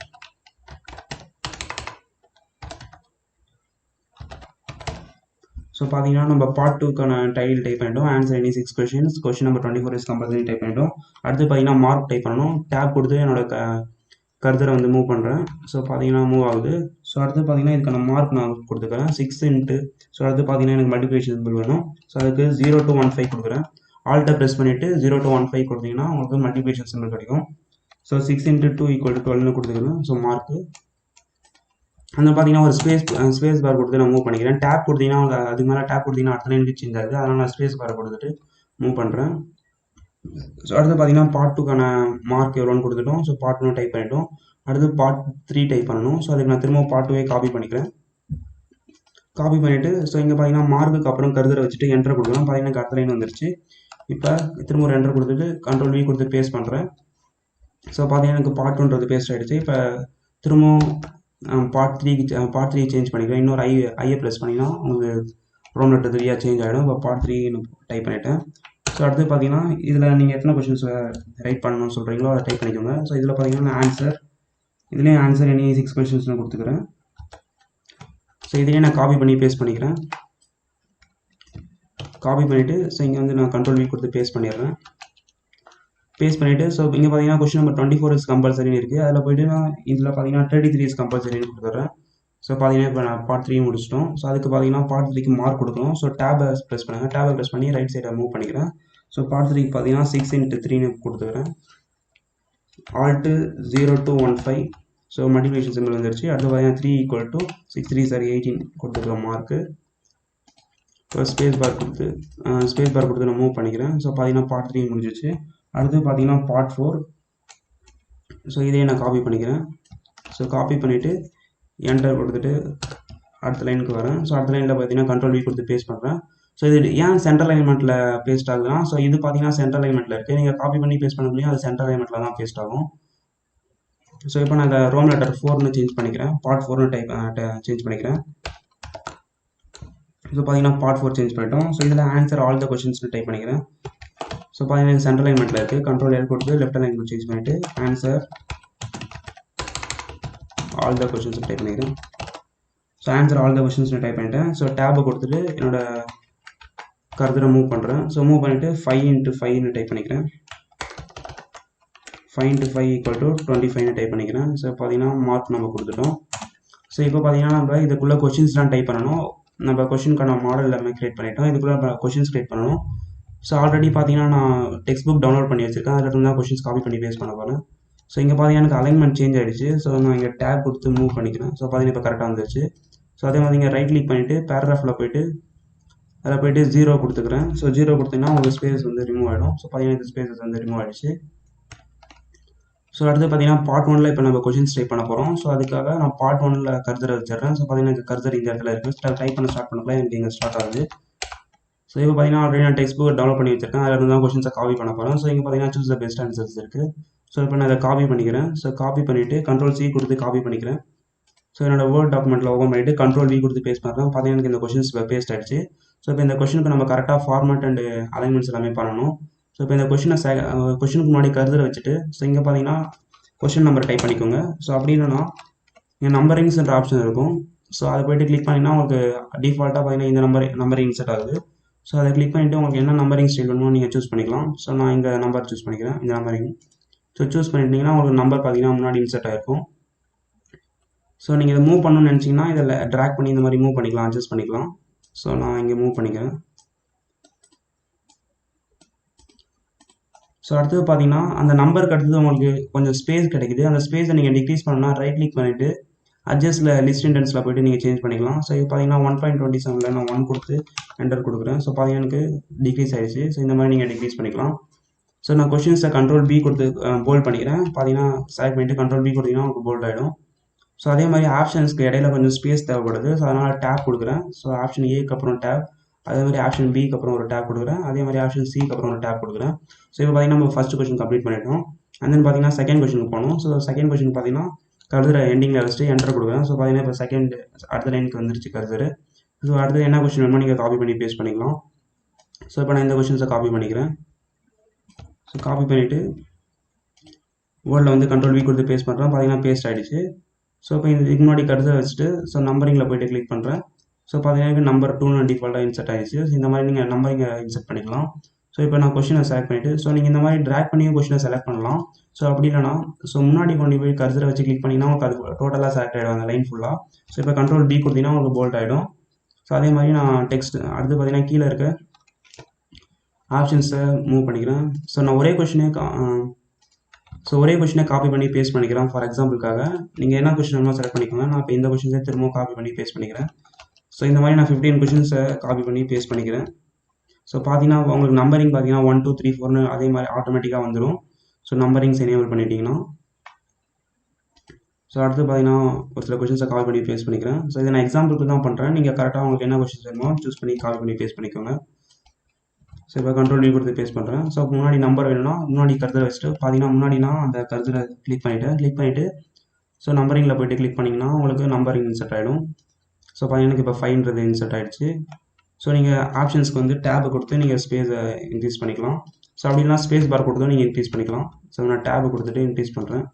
ஸோ பார்த்தீங்கன்னா நம்ம பார்ட் 2க்கான டைட்டில் டைப் பண்ணிட்டோம். Answer any 6 questions, question number 24 is compulsory type பண்ணிட்டோம். அடுத்து பார்த்தீங்கன்னா மார்க் டைப் பண்ணணும். டேப் கொடுத்து என்னோட கர்சரை வந்து மூவ் பண்ணுறேன். ஸோ பார்த்தீங்கன்னா மூவ் ஆகுது. ஸோ அடுத்து பார்த்தீங்கன்னா இதுக்கான மார்க் நான் கொடுத்துக்கிறேன் 6 ஸோ அடுத்து பார்த்தீங்கன்னா எனக்கு மல்டிப்ளிகேஷன் சிம்பிள் வேணும். ஸோ அதுக்கு 0 to 15 கொடுக்குறேன். ஆல்ட்டை ப்ரெஸ் பண்ணிவிட்டு 0 to 15 கொடுத்தீங்கன்னா உங்களுக்கு மல்டிப்ளிகேஷன் சிம்பிள் கிடைக்கும். ஸோ 6 × 2 = 12 கொடுத்துக்கிறேன். ஸோ மார்க்கு அந்த பார்த்தீங்கன்னா ஒரு ஸ்பேஸ் பார் கொடுத்து நான் மூவ் பண்ணிக்கிறேன். டேப் கொடுத்தீங்கன்னா அதுக்கு மேலே டேப் கொடுத்தீங்கன்னா அடுத்த லைனுக்கு சேஞ்ச் ஆகுது. அதனால் நான் ஸ்பேஸ் பார் கொடுத்துட்டு மூவ் பண்ணுறேன். ஸோ அடுத்து பார்த்தீங்கன்னா பார்ட் 2க்கான மார்க் எவ்வளோன்னு கொடுத்துட்டோம். ஸோ பார்ட் 2 டைப் பண்ணிட்டோம். அடுத்து பார்ட் 3 டைப் பண்ணணும். ஸோ அதுக்கு நான் திரும்ப பார்ட் 2 காப்பி பண்ணிக்கிறேன். காப்பி பண்ணிவிட்டு ஸோ இங்கே பார்த்தீங்கன்னா மார்க்குக்கு அப்புறம் கர்சரை வச்சுட்டு என்டர் கொடுக்கலாம். பார்த்தீங்கன்னா அடுத்த லைன் வந்துருச்சு. இப்போ திரும்ப ஒரு என்டர் கொடுத்துட்டு Ctrl+V கொடுத்து பேஸ்ட் பண்ணுறேன். ஸோ பார்த்தீங்கன்னா எனக்கு பார்ட் 2ன்றது பேஸ்ட் ஆகிடுச்சு. இப்போ திரும்பவும் பார்ட் 3 சேஞ்ச் பண்ணிக்கிறேன். இன்னொரு ஐயை ப்ரெஸ் பண்ணிங்கன்னா உங்களுக்கு ரோம் லெட்டர் 3 சேஞ்ச் ஆகிடும். இப்போ பார்ட் 3 டைப் பண்ணிட்டேன். ஸோ அடுத்து பார்த்தீங்கன்னா இதில் நீங்கள் எத்தனை கொஷின்ஸ் ரைட் பண்ணணும்னு சொல்கிறீங்களோ அதை டைப் பண்ணிக்கோங்க. ஸோ இதில் பார்த்தீங்கன்னா ஆன்சர், இதுலேயும் ஆன்சர் எனி 6 கொஷின்ஸ் நான் கொடுத்துக்கிறேன். ஸோ இதையே நான் காப்பி பண்ணி பேஸ்ட் பண்ணிக்கிறேன். காப்பி பண்ணிவிட்டு ஸோ இங்கே வந்து நான் Ctrl+V கொடுத்து பேஸ்ட் பண்ணிடுறேன். பேஸ்ட் பண்ணிவிட்டு ஸோ இங்கே பார்த்தீங்கன்னா கொஷின் நம்பர் 24 இஸ் கம்பல்சரின்னு இருக்குது. அதில் போய்ட்டு நான் இதில் பார்த்தீங்கன்னா 33 இஸ் கம்பல்சரின்னு கொடுத்துட்றேன். ஸோ பார்த்தீங்கன்னா இப்போ நான் பார்ட் 3 முடிச்சிட்டோம். ஸோ அதுக்கு பார்த்தீங்கன்னா பார்ட் 3க்கு மார்க் கொடுக்கணும். ஸோ டேபை ப்ரெஸ் பண்ணுங்கள். டேபை ப்ரெஸ் பண்ணி ரைட் சைடை மூவ் பண்ணிக்கிறேன். ஸோ பார்ட் 3க்கு பார்த்தீங்கன்னா 6 × 3 கொடுத்துக்கிறேன். Alt 0 to 15 so multiplication simple வந்துருச்சு. அடுத்து பார்த்தீங்கன்னா 3 = 6 3 18 கொடுத்துருக்கேன் மார்க்கு. இப்போ ஸ்பேஸ் பார் கொடுத்து நான் மூவ் பண்ணிக்கிறேன். ஸோ பார்த்தீங்கன்னா பார்ட் 3 முடிஞ்சிச்சு. அடுத்து பார்த்தீங்கன்னா பார்ட் 4. ஸோ இதையே நான் காப்பி பண்ணிக்கிறேன். ஸோ காப்பி பண்ணிவிட்டு என்டர் கொடுத்துட்டு அடுத்த லைனுக்கு வரேன். ஸோ அடுத்த லைனில் பார்த்தீங்கன்னா கண்ட்ரோல் V கொடுத்து பேஸ்ட் பண்ணுறேன். ஸோ இது ஏன் சென்ட்ரல் அலைன்மெண்ட்டில் பேஸ்ட் ஆகுதுன்னா, ஸோ இது பார்த்தீங்கன்னா சென்ட்ரல் அலைன்மெண்ட்டில் இருக்குது. நீங்கள் காப்பி பண்ணி பேஸ்ட் பண்ண அது சென்ட்ரல் அலைன்மெண்ட்டில் தான் பேஸ்ட் ஆகும். ஸோ இப்போ நான் இந்த ரோம் லெட்டர் 4னு சேஞ்ச் பண்ணிக்கிறேன். பார்ட் 4னு சேஞ்ச் பண்ணிக்கிறேன். ஸோ பார்த்தீங்கன்னா பார்ட் 4 சேஞ்ச் பண்ணிட்டோம். ஸோ இதில் ஆன்சர் ஆல் த கொஷின்ஸ்னு டைப் பண்ணிக்கிறேன். ஸோ பார்த்தீங்கன்னா சென்ட்ரல் அலைன்மெண்ட்டில் இருக்குது. கண்ட்ரோல் L கொடுத்து லெஃப்ட் அலைன்மெண்ட் சேஞ்ச் பண்ணிவிட்டு answer all the questions type பண்ணிக்கிறேன். ஸோ ஆன்சர் ஆல் த கொஷின்ஸ்னு டைப் பண்ணிட்டேன். ஸோ டேபை கொடுத்துட்டு என்னோட கர்சரை மூவ் பண்ணுறேன். ஸோ மூவ் பண்ணிவிட்டு 5 × 5னு டைப் பண்ணிக்கிறேன். 5 × 5 = 25னு டைப் பண்ணிக்கிறேன். ஸோ பார்த்தீங்கன்னா மார்க் நம்ம கொடுத்துட்டோம். ஸோ இப்போ பார்த்தீங்கன்னா நம்ம இதுக்குள்ளே கொஷின்ஸ்லாம் டைப் பண்ணணும். நம்ம கொஷினுக்கான மாடல் எல்லாமே க்ரியேட் பண்ணிட்டோம். இதுக்குள்ளே நம்ம கொஷின்ஸ் க்ரியேட் பண்ணணும். ஸோ ஆல்ரெடி பார்த்தீங்கன்னா நான் டெக்ஸ்ட் புக் டவுன்லோட் பண்ணி வச்சிருக்கேன். அதில் இருந்து தான் கொஷின்ஸ் காப்பி பண்ணி பேஸ்ட் பண்ண போகிறேன். ஸோ இங்கே பார்த்தீங்கன்னா எனக்கு அலைன்மெண்ட் சேஞ்ச் ஆகிடுச்சு. ஸோ நான் இங்கே டேப் கொடுத்து மூவ் பண்ணிக்கிறேன். ஸோ பார்த்தீங்கன்னா இப்போ கரெக்டாக வந்துருச்சு. ஸோ அதே மாதிரி இங்கே ரைட் கிளிக் பண்ணிவிட்டு பேராகிராஃபில் போய்ட்டு அதில் போய்ட்டு 0 கொடுத்துக்கிறேன். ஸோ 0 கொடுத்தீங்கன்னா உங்களுக்கு ஸ்பேஸ் வந்து ரிமூவ் ஆகிடும். ஸோ பார்த்தீங்கன்னா இந்த ஸ்பேஸஸ் வந்து ரிமூவ் ஆகிடுச்சு. ஸோ அடுத்து பார்த்தீங்கன்னா பார்ட் 1ல் இப்போ நம்ம கொஷின்ஸ் டைப் பண்ண போகிறோம். ஸோ அதுக்காக நான் பார்ட் 1ல் கர்சரை வச்சிடுறேன். ஸோ பார்த்தீங்கன்னா இந்த கர்சர் இந்த இடத்துல இருக்குது. டைப் பண்ண ஸ்டார்ட் பண்ணக்குள்ள எனக்கு இங்கே ஸ்டார்ட் ஆகுது. ஸோ இப்போ பார்த்தீங்கன்னா ஆல்ரெடி நான் டெக்ஸ்ட் புக் டவுன்லோட் பண்ணி வச்சிருக்கேன். அதில் இருந்து தான் கொஷின்ஸை காப்பி பண்ண போகிறோம். ஸோ இங்கே பார்த்தீங்கன்னா சூஸ் த பெஸ்ட் ஆன்சர்ஸ் இருக்குது. ஸோ இப்போ நான் இதை காப்பி பண்ணிக்கிறேன். ஸோ காப்பி பண்ணிவிட்டு கண்ட்ரோல் C கொடுத்து காப்பி பண்ணிக்கிறேன். ஸோ என்னோட வேர்ட் டாக்குமெண்ட்டில் ஓப்பன் பண்ணிவிட்டு கண்ட்ரோல் V கொடுத்து பேஸ்ட் பண்ணுறேன். பார்த்தீங்கன்னா எனக்கு இந்த கொஷின்ஸ் பேஸ்ட் ஆகிடுச்சு. ஸோ இப்போ இந்த கொஷினுக்கு நம்ம கரெக்டாக ஃபார்மேட் அண்ட் அலைன்மெண்ட்ஸ் எல்லாமே பண்ணணும். ஸோ இப்போ இந்த கொஷினுக்கு முன்னாடி கர்சரை வச்சுட்டு ஸோ இங்கே பார்த்தீங்கன்னா கொஷின் நம்பர் டைப் பண்ணிக்கோங்க. ஸோ அப்படி இல்லைன்னா இங்கே நம்பரிங்ஸ்ன்ற ஆப்ஷன் இருக்கும். ஸோ அதை போய்ட்டு கிளிக் பண்ணிங்கன்னா உங்களுக்கு டிஃபால்ட்டாக பார்த்தீங்கன்னா இந்த நம்பரிங் இன்செர்ட் ஆகுது. ஸோ அதை கிளிக் பண்ணிவிட்டு உங்களுக்கு என்ன நம்பரிங் ஸ்டைல் வேணுமோ நீங்கள் சூஸ் பண்ணிக்கலாம். ஸோ நான் இந்த நம்பர் சூஸ் பண்ணிக்கிறேன். இந்த நம்பரிங் ஸோ சூஸ் பண்ணிட்டீங்கன்னா உங்களுக்கு நம்பர் பார்த்தீங்கன்னா முன்னாடி இன்செர்ட் ஆகிருக்கும். ஸோ நீங்கள் இதை மூவ் பண்ணணும்னு நினச்சிங்கன்னா இதில் ட்ராக் பண்ணி இந்த மாதிரி மூவ் பண்ணிக்கலாம், அட்ஜஸ்ட் பண்ணிக்கலாம். ஸோ நான் இங்கே மூவ் பண்ணிக்கிறேன். ஸோ அடுத்தது பார்த்தீங்கன்னா அந்த நம்பருக்கு அடுத்தது உங்களுக்கு கொஞ்சம் ஸ்பேஸ் கிடைக்குது. அந்த ஸ்பேஸை நீங்கள் டிக்ரீஸ் பண்ணணும்னா ரைட் கிளிக் பண்ணிவிட்டு அட்ஜஸ்ட்டில் லிஸ்ட் இன்டென்ஸில் போய்ட்டு நீங்கள் சேஞ்ச் பண்ணிக்கலாம். ஸோ இப்போ பார்த்தீங்கன்னா 1.27ல் நான் 1 கொடுத்து என்டர் கொடுக்குறேன். ஸோ பார்த்தீங்கன்னா எனக்கு டிக்ரீஸ் ஆகிடுச்சு. ஸோ இந்த மாதிரி நீங்கள் டிக்ரீஸ் பண்ணிக்கலாம். ஸோ நான் கொஷின்ஸை கண்ட்ரோல் B கொடுத்து போல்ட் பண்ணிக்கிறேன். பார்த்தீங்கன்னா செலக்ட் பண்ணிவிட்டு கண்ட்ரோல் B கொடுத்தீங்கன்னா உங்களுக்கு போல்ட் ஆகிடும். ஸோ அதே மாதிரி ஆப்ஷன்ஸ்க்கு இடையில கொஞ்சம் ஸ்பேஸ் தேவைப்படுது. ஸோ அதனால் டேப் கொடுக்குறேன். ஸோ ஆப்ஷன் Aக்கு அப்புறம் டேப், அதே மாதிரி ஆப்ஷன் Bக்கு அப்புறம் ஒரு டேப் கொடுக்குறேன். அதே மாதிரி ஆப்ஷன் Cக்கு அப்புறம் ஒரு டேப் கொடுக்குறேன். ஸோ இப்போ பார்த்தீங்கன்னா நம்ம ஃபஸ்ட் கொஷின் கம்ப்ளீட் பண்ணிட்டோம். அண்ட் தென் பார்த்தீங்கன்னா செகண்ட் கொஷனுக்கு போகணும். ஸோ செகண்ட் கொஷனுக்கு பார்த்தீங்கன்னா கர்சரை எண்டிங்கில் வச்சுட்டு என்டர் கொடுக்குறேன். ஸோ பார்த்தீங்கன்னா இப்போ செகண்ட் அடுத்த லைனுக்கு வந்துருச்சு கர்சரு. ஸோ அடுத்து என்ன கொஷின் வேணுமோ நீங்கள் காப்பி பண்ணி பேஸ்ட் பண்ணிக்கலாம். ஸோ இப்போ நான் இந்த கொஷின்ஸை காப்பி பண்ணிக்கிறேன். ஸோ காப்பி பண்ணிவிட்டு வேர்டில் வந்து கண்ட்ரோல் V கொடுத்து பேஸ்ட் பண்ணுறேன். பார்த்தீங்கன்னா பேஸ்ட் ஆகிடுச்சு. ஸோ இப்போ இதுக்கு முன்னாடி கர்சரை வச்சுட்டு ஸோ நம்பரிங்கில் போய்ட்டு கிளிக் பண்ணுறேன். ஸோ பார்த்தீங்கன்னா நம்பர் 2னு டிஃபால்ட்டாக இன்செர்ட் ஆகிடுச்சு. ஸோ இந்த மாதிரி நீங்கள் நம்பரிங்கை இன்செர்ட் பண்ணிக்கலாம். ஸோ இப்போ நான் கொஷினை செலக்ட் பண்ணிவிட்டு ஸோ நீங்கள் இந்த மாதிரி ட்ராக் பண்ணியும் கொஷினை செலக்ட் பண்ணலாம். ஸோ அப்படி இல்லைனா ஸோ முன்னாடி கொண்டு போய் கர்சரை வச்சு கிளிக் பண்ணிங்கன்னா உங்களுக்கு அது டோட்டலாக செலக்ட் ஆகிடும் அந்த லைன் ஃபுல்லாக. ஸோ இப்போ கண்ட்ரோல் B கொடுத்தீங்கன்னா உங்களுக்கு போல்ட் ஆகிடும். ஸோ அதே மாதிரி நான் டெக்ஸ்ட் அடுத்து பார்த்தீங்கன்னா கீழே இருக்க ஆப்ஷன்ஸை மூவ் பண்ணிக்கிறேன். ஸோ நான் ஒரே கொஷினை காப்பி பண்ணி பேஸ்ட் பண்ணிக்கிறேன். ஃபார் எக்ஸாம்பிளுக்காக நீங்கள் என்ன கொஷின் வேணுமோ செலக்ட் பண்ணிக்கோங்க. நான் இப்போ இந்த கொஷின்ஸை திரும்பவும் காப்பி பண்ணி பேஸ்ட் பண்ணிக்கிறேன். ஸோ இந்த மாதிரி நான் 15 கொஷின்ஸை காப்பி பண்ணி பேஸ்ட் பண்ணிக்கிறேன். ஸோ பார்த்தீங்கன்னா உங்களுக்கு நம்பரிங் பார்த்தீங்கன்னா 1 2 3 4னு அதே மாதிரி ஆட்டோமேட்டிக்காக வந்துடும். ஸோ நம்பரிங்ஸ் எனேபிள் பண்ணிட்டீங்கன்னா ஸோ அடுத்து பார்த்தீங்கன்னா ஒரு சில கொஷின்ஸை காப்பி பண்ணி பேஸ்ட் பண்ணிக்கிறேன். ஸோ இதை நான் எக்ஸாம்பிளுக்கு தான் பண்ணுறேன். நீங்கள் கரெக்டாக உங்களுக்கு என்ன கொஷின்ஸ் வேணுமோ சூஸ் பண்ணி காப்பி பண்ணி பேஸ்ட் பண்ணிக்கோங்க. ஸோ இப்போ கண்ட்ரோல் V கொடுத்து பேஸ்ட் பண்ணுறேன். ஸோ முன்னாடி நம்பர் வேணும்னா முன்னாடி கர்சரை வச்சுட்டு பார்த்தீங்கன்னா முன்னாடினா அந்த கர்சரை கிளிக் பண்ணிவிட்டு ஸோ நம்பரிங்கில் போய்ட்டு கிளிக் பண்ணிங்கன்னா உங்களுக்கு நம்பரிங் இன்செர்ட் ஆகிடும். ஸோ பார்த்தீங்கன்னா இப்போ 5ன்றது இன்செர்ட் ஆகிடுச்சு. ஸோ நீங்கள் ஆப்ஷன்ஸ்க்கு வந்து டேபை கொடுத்து நீங்கள் ஸ்பேஸை இன்க்ரீஸ் பண்ணிக்கலாம். ஸோ அப்படின்னா ஸ்பேஸ் பார் கொடுத்து நீங்கள் இன்க்ரீஸ் பண்ணிக்கலாம். ஸோ நான் டேபை கொடுத்துட்டு இன்க்ரீஸ் பண்ணுறேன்.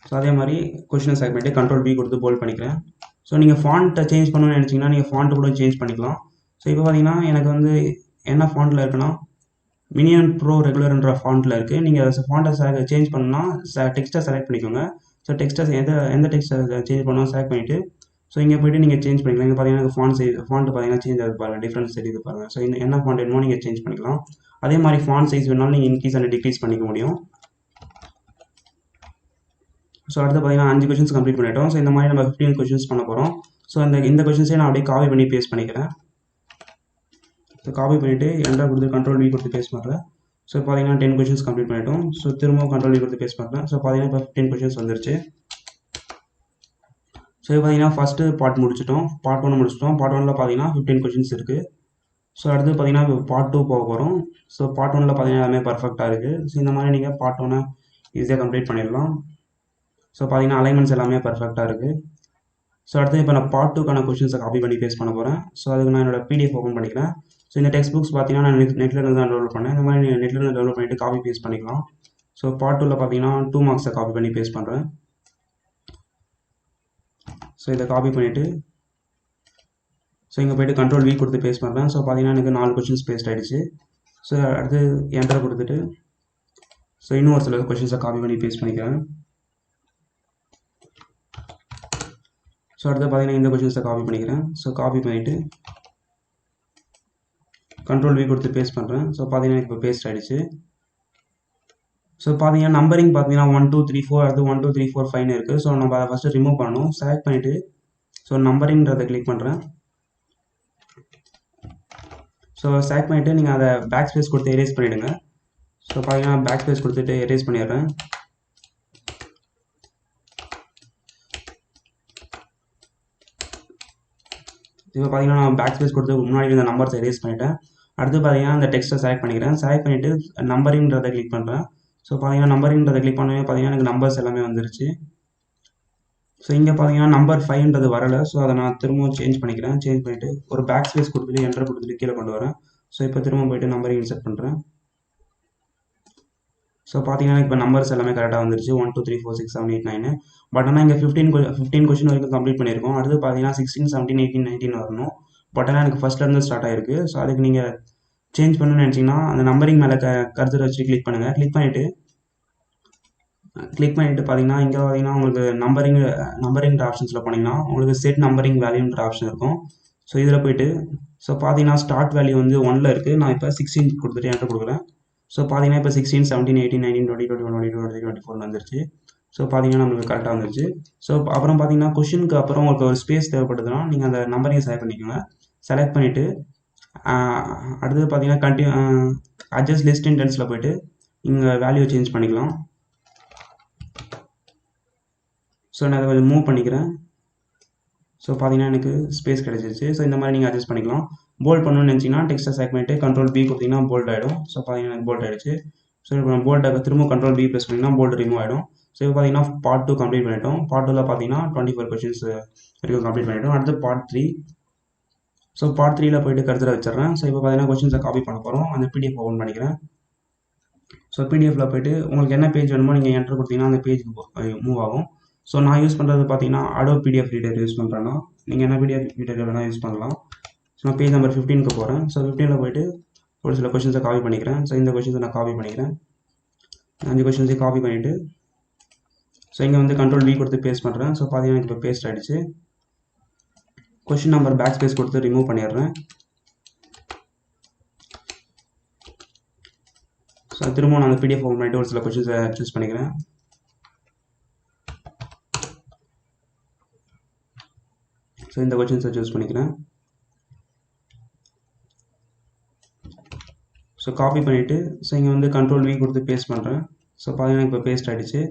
ஸோ அதே மாதிரி கொஷினை செலக்ட் பண்ணிட்டு கண்ட்ரோல் B கொடுத்து போல்ட் பண்ணிக்கிறேன். ஸோ நீங்கள் ஃபாண்ட்டை சேஞ்ச் பண்ணணும்னு நினச்சிங்கன்னா நீங்கள் ஃபாண்ட்டு கூட சேஞ்ச் பண்ணிக்கலாம். ஸோ இப்போ பார்த்தீங்கன்னா எனக்கு வந்து என்ன ஃபாண்ட்டில் இருக்குன்னா மினியன் ப்ரோ ரெகுலர்ன்ற ஃபாண்ட்டில் இருக்குது. நீங்கள் ஃபாண்ட்டை சேஞ்ச் பண்ணால் டெக்ஸ்ட்டை செலக்ட் பண்ணிக்கோங்க. ஸோ டெக்ஸ்ட்டை எந்த டெக்ஸ்ட்டை சேஞ்ச் பண்ணால் செலக்ட் பண்ணிவிட்டு ஸோ இங்கே போய்ட்டு நீங்கள் சேஞ்ச் பண்ணிக்கலாம். இங்கே பார்த்தீங்கன்னா ஃபாண்ட்டு பார்த்தீங்கன்னா சேஞ்ச் ஆகுது பாருங்கள், டிஃப்ரென்ஸ் தெரியுது பாருங்கள். ஸோ என்ன ஃபாண்ட் வேணுமோ நீங்கள் சேஞ்ச் பண்ணிக்கலாம். அதே மாதிரி ஃபாண்ட் சைஸ் வேணாலும் நீங்கள் இன்க்ரீஸ் அண்ட் டிக்ரீஸ் பண்ணிக்க முடியும். ஸோ அடுத்து பார்த்தீங்கன்னா 5 கொஷின்ஸ் கம்ப்ளீட் பண்ணிட்டோம். ஸோ இந்த மாதிரி நம்ம 15 கொஷின்ஸ் பண்ண போகிறோம். ஸோ இந்த கொஷின்ஸே நான் அப்படியே காப்பி பண்ணி பேஸ்ட் பண்ணிக்கிறேன். ஸோ காப்பி பண்ணிவிட்டு என்டர் கொடுத்து கண்ட்ரோல் V கொடுத்து பேஸ்ட் பண்ணுறேன். ஸோ பார்த்தீங்கன்னா 10 கொஷின்ஸ் கம்ப்ளீட் பண்ணிட்டோம். ஸோ திரும்பவும் கண்ட்ரோல் V கொடுத்து பேஸ்ட் பண்ணுறேன். ஸோ பார்த்தீங்கன்னா இப்போ 15 கொஷின்ஸ் வந்துருச்சு. ஸோ பார்த்தீங்கன்னா ஃபஸ்ட்டு பார்ட் முடிச்சிட்டோம், பார்ட் 1 முடிச்சிட்டோம். பார்ட் 1ல் பார்த்தீங்கன்னா 15 கொஷின்ஸ் இருக்குது. ஸோ அடுத்து பார்த்தீங்கன்னா பார்ட் 2 போக போகிறோம். ஸோ பார்ட் 1ல் பார்த்தீங்கன்னா எல்லாமே பர்ஃபெக்டாக இருக்குது. ஸோ இந்த மாதிரி நீங்கள் பார்ட் 1 ஈஸியாக கம்ப்ளீட் பண்ணிடலாம். ஸோ பார்த்தீங்கன்னா அலைன்மெண்ட்ஸ் எல்லாமே பர்ஃபெக்டாக இருக்குது. ஸோ அடுத்து இப்போ நான் பார்ட் 2க்கான கொஷின்ஸை காப்பி பண்ணி பேஸ்ட் பண்ண போகிறேன். ஸோ அதுக்கு நான் என்னோட PDF ஓப்பன் பண்ணிக்கிறேன். ஸோ இந்த டெக்ஸ்ட் புக்ஸ் பார்த்தீங்கன்னா நான் நெட்டில் இருந்து தான் டவுன்லோட் பண்ணேன். இந்த மாதிரி நீங்கள் நெட்டில் இருந்து டவுன்லோட் பண்ணிவிட்டு காப்பி பேஸ்ட் பண்ணிக்கலாம். ஸோ பார்ட் 2ல் பார்த்தீங்கன்னா 2 மார்க்ஸை காப்பி பண்ணி பேஸ்ட் பண்ணுறேன். ஸோ இதை காப்பி பண்ணிவிட்டு ஸோ இங்கே போய்ட்டு கண்ட்ரோல் V கொடுத்து பேஸ்ட் பண்ணுறேன். ஸோ பார்த்தீங்கன்னா எனக்கு 4 கொஷின்ஸ் பேஸ்ட் ஆகிடுச்சு. ஸோ அடுத்து என்டர் கொடுத்துட்டு ஸோ இன்னும் ஒரு சில கொஷின்ஸை காப்பி பண்ணி பேஸ்ட் பண்ணிக்கிறேன். ஸோ அடுத்து பார்த்தீங்கன்னா இந்த கொஷின்ஸை காப்பி பண்ணிக்கிறேன். ஸோ காப்பி பண்ணிவிட்டு கண்ட்ரோல் V கொடுத்து பேஸ்ட் பண்ணுறேன். ஸோ பார்த்தீங்கன்னா இப்போ பேஸ்ட் ஆகிடுச்சு. ஸோ பார்த்தீங்கன்னா நம்பரிங் பார்த்தீங்கன்னா 1 2 3 4 அடுத்து 1 2 3 4 5 இருக்குது. ஸோ நம்ம அதை ஃபஸ்ட்டு ரிமூவ் பண்ணணும். செலக்ட் பண்ணிவிட்டு ஸோ நம்பரிங்கிறதை கிளிக் பண்ணுறேன். ஸோ செலக்ட் பண்ணிவிட்டு நீங்கள் அதை பேக் ஸ்பேஸ் கொடுத்து எரேஸ் பண்ணிவிடுங்க. ஸோ பார்த்தீங்கன்னா பேக் ஸ்பேஸ் கொடுத்துட்டு எரேஸ் பண்ணிடுறேன். இப்போ பார்த்தீங்கன்னா நான் பேக் ஸ்பேஸ் கொடுத்து முன்னாடி இந்த நம்பர்ஸ் எரேஸ் பண்ணிவிட்டேன். அடுத்து பார்த்தீங்கன்னா அந்த டெக்ஸ்ட்டை செலக்ட் பண்ணிக்கிறேன். செலக்ட் பண்ணிவிட்டு நம்பரிங்கிறதை கிளிக் பண்ணுறேன். ஸோ பார்த்தீங்கன்னா நம்பரிங்கிறதை கிளிக் பண்ணவே பார்த்தீங்கன்னா எனக்கு நம்பர்ஸ் எல்லாமே வந்துருச்சு. ஸோ இங்கே பார்த்தீங்கன்னா நம்பர் 5ன்றது வரலை. ஸோ அதை நான் திரும்பவும் சேஞ்ச் பண்ணிக்கிறேன். சேஞ்ச் பண்ணிவிட்டு ஒரு பேக் ஸ்பேஸ் கொடுத்துட்டு என்டர் கொடுத்துட்டு கீழே கொண்டு வரேன். ஸோ இப்போ திரும்ப போய்ட்டு நம்பரிங் இன்சர்ட் பண்ணுறேன். ஸோ பார்த்தீங்கன்னா இப்போ நம்பர்ஸ் எல்லாமே கரெக்டாக வந்துருச்சு. 1 2 3 4 6 7 8 9. பட் ஆனால் இங்கே 15 கொஷின் வரைக்கும் கம்ப்ளீட் பண்ணியிருக்கோம். அடுத்து பார்த்தீங்கன்னா 16 17 18 19 வரணும். பட் ஆனால் எனக்கு ஃபஸ்ட்லேருந்து ஸ்டார்ட் ஆகிருக்கு. ஸோ அதுக்கு நீங்கள் சேஞ்ச் பண்ணணும்னு நினச்சிங்கன்னா அந்த நம்பரிங் மேலே கர்சர் வச்சு கிளிக் பண்ணுங்கள். கிளிக் பண்ணிவிட்டு பார்த்தீங்கன்னா இங்கே பார்த்தீங்கன்னா உங்களுக்கு நம்பரிங் ஆப்ஷன்ஸில் போனீங்கன்னா உங்களுக்கு செட் நம்பரிங் வேல்யூன்ற ஆப்ஷன் இருக்கும். ஸோ இதில் போய்ட்டு ஸோ பார்த்தீங்கன்னா ஸ்டார்ட் வேல்யூ வந்து 1ல் இருக்குது. நான் இப்போ 16 கொடுத்துட்டு என்டர் கொடுக்குறேன். ஸோ பார்த்தீங்கன்னா இப்போ 16 17 18 19 20 21 22 23 24 வந்துருச்சு. ஸோ பார்த்தீங்கன்னா நம்மளுக்கு கரெக்டாக வந்துருச்சு. ஸோ அப்புறம் பார்த்தீங்கன்னா கொஷினுக்கு அப்புறம் உங்களுக்கு ஒரு ஸ்பேஸ் தேவைப்படுதுன்னா நீங்கள் அந்த நம்பரையும் செலக்ட் பண்ணிக்கோங்க. செலக்ட் பண்ணிவிட்டு அடுத்தது பார்த்தீங்கன்னா அட்ஜஸ்ட் லிஸ்ட் இன்டென்ஸில் போய்ட்டு இங்கே வேல்யூ சேஞ்ச் பண்ணிக்கலாம். ஸோ நான் அதை கொஞ்சம் மூவ் பண்ணிக்கிறேன். ஸோ பார்த்தீங்கன்னா எனக்கு ஸ்பேஸ் கிடச்சிருச்சு. ஸோ இந்த மாதிரி நீங்கள் அட்ஜஸ்ட் பண்ணிக்கலாம். போல்ட் பண்ணணும்னு நினச்சிங்கன்னா டெக்ஸ்ட்டை செலக்ட் பண்ணிவிட்டு கண்ட்ரோல் B கொடுத்தீங்கன்னா போல்ட் ஆகிடும். ஸோ பார்த்தீங்கன்னா எனக்கு போல்ட் ஆகிடுச்சு. ஸோ இப்போ நான் போல்ட்டை திரும்ப கண்ட்ரோல் B ப்ரெஸ் பண்ணிங்கன்னா போல்ட் ரிமூவ் ஆகிடும். ஸோ இப்போ பார்த்தீங்கன்னா பார்ட் 2 கம்ப்ளீட் பண்ணிட்டோம். பார்ட் 2ல் பார்த்தீங்கன்னா 24 கொஷின்ஸ் வரைக்கும் கம்ப்ளீட் பண்ணிட்டோம். அடுத்து பார்ட் 3. ஸோ பார்ட் 3ல் போய்ட்டு கர்சரை வச்சிடுறேன். ஸோ இப்போ பார்த்தீங்கன்னா கொஷின்ஸை காப்பி பண்ண போகிறோம். அந்த PDF ஓப்பன் பண்ணிக்கிறேன். ஸோ PDFயில் போய்ட்டு உங்களுக்கு என்ன பேஜ் வேணுமோ நீங்கள் என்டர் கொடுத்தீங்கன்னா அந்த பேஜுக்கு மூவ் ஆகும். ஸோ நான் யூஸ் பண்ணுறது பார்த்தீங்கன்னா Adobe PDF ரீடர் யூஸ் பண்ணுறேன்னா நீங்கள் என்ன PDF ரீடர் வேணால் யூஸ் பண்ணலாம். ஸோ நான் பேஜ் நம்பர் 15க்கு போகிறேன். ஸோ 15ல் போய்ட்டு ஒரு சில கொஷின்ஸை காப்பி பண்ணிக்கிறேன். ஸோ இந்த கொஷின்ஸை நான் காப்பி பண்ணிக்கிறேன். 5 கொஷின்ஸையும் காப்பி பண்ணிவிட்டு ஸோ இங்கே வந்து கண்ட்ரோல் V கொடுத்து பேஸ்ட் பண்ணுறேன். ஸோ பார்த்தீங்கன்னா இப்போ பேஸ்ட் ஆகிடுச்சு. கொஷின் நம்பர் பேக் ஸ்பேஸ் கொடுத்து ரிமூவ் பண்ணிடுறேன். ஸோ திரும்ப நான் அந்த PDF ஓப்பன் பண்ணிவிட்டு ஒரு சில கொஷின்ஸை சூஸ் பண்ணிக்கிறேன். ஸோ இந்த கொஷின்ஸை சூஸ் பண்ணிக்கிறேன். ஸோ காப்பி பண்ணிவிட்டு ஸோ இங்கே வந்து கண்ட்ரோல் V கொடுத்து பேஸ்ட் பண்ணுறேன். ஸோ பார்த்தீங்கன்னா இப்போ பேஸ்ட் ஆகிடுச்சு.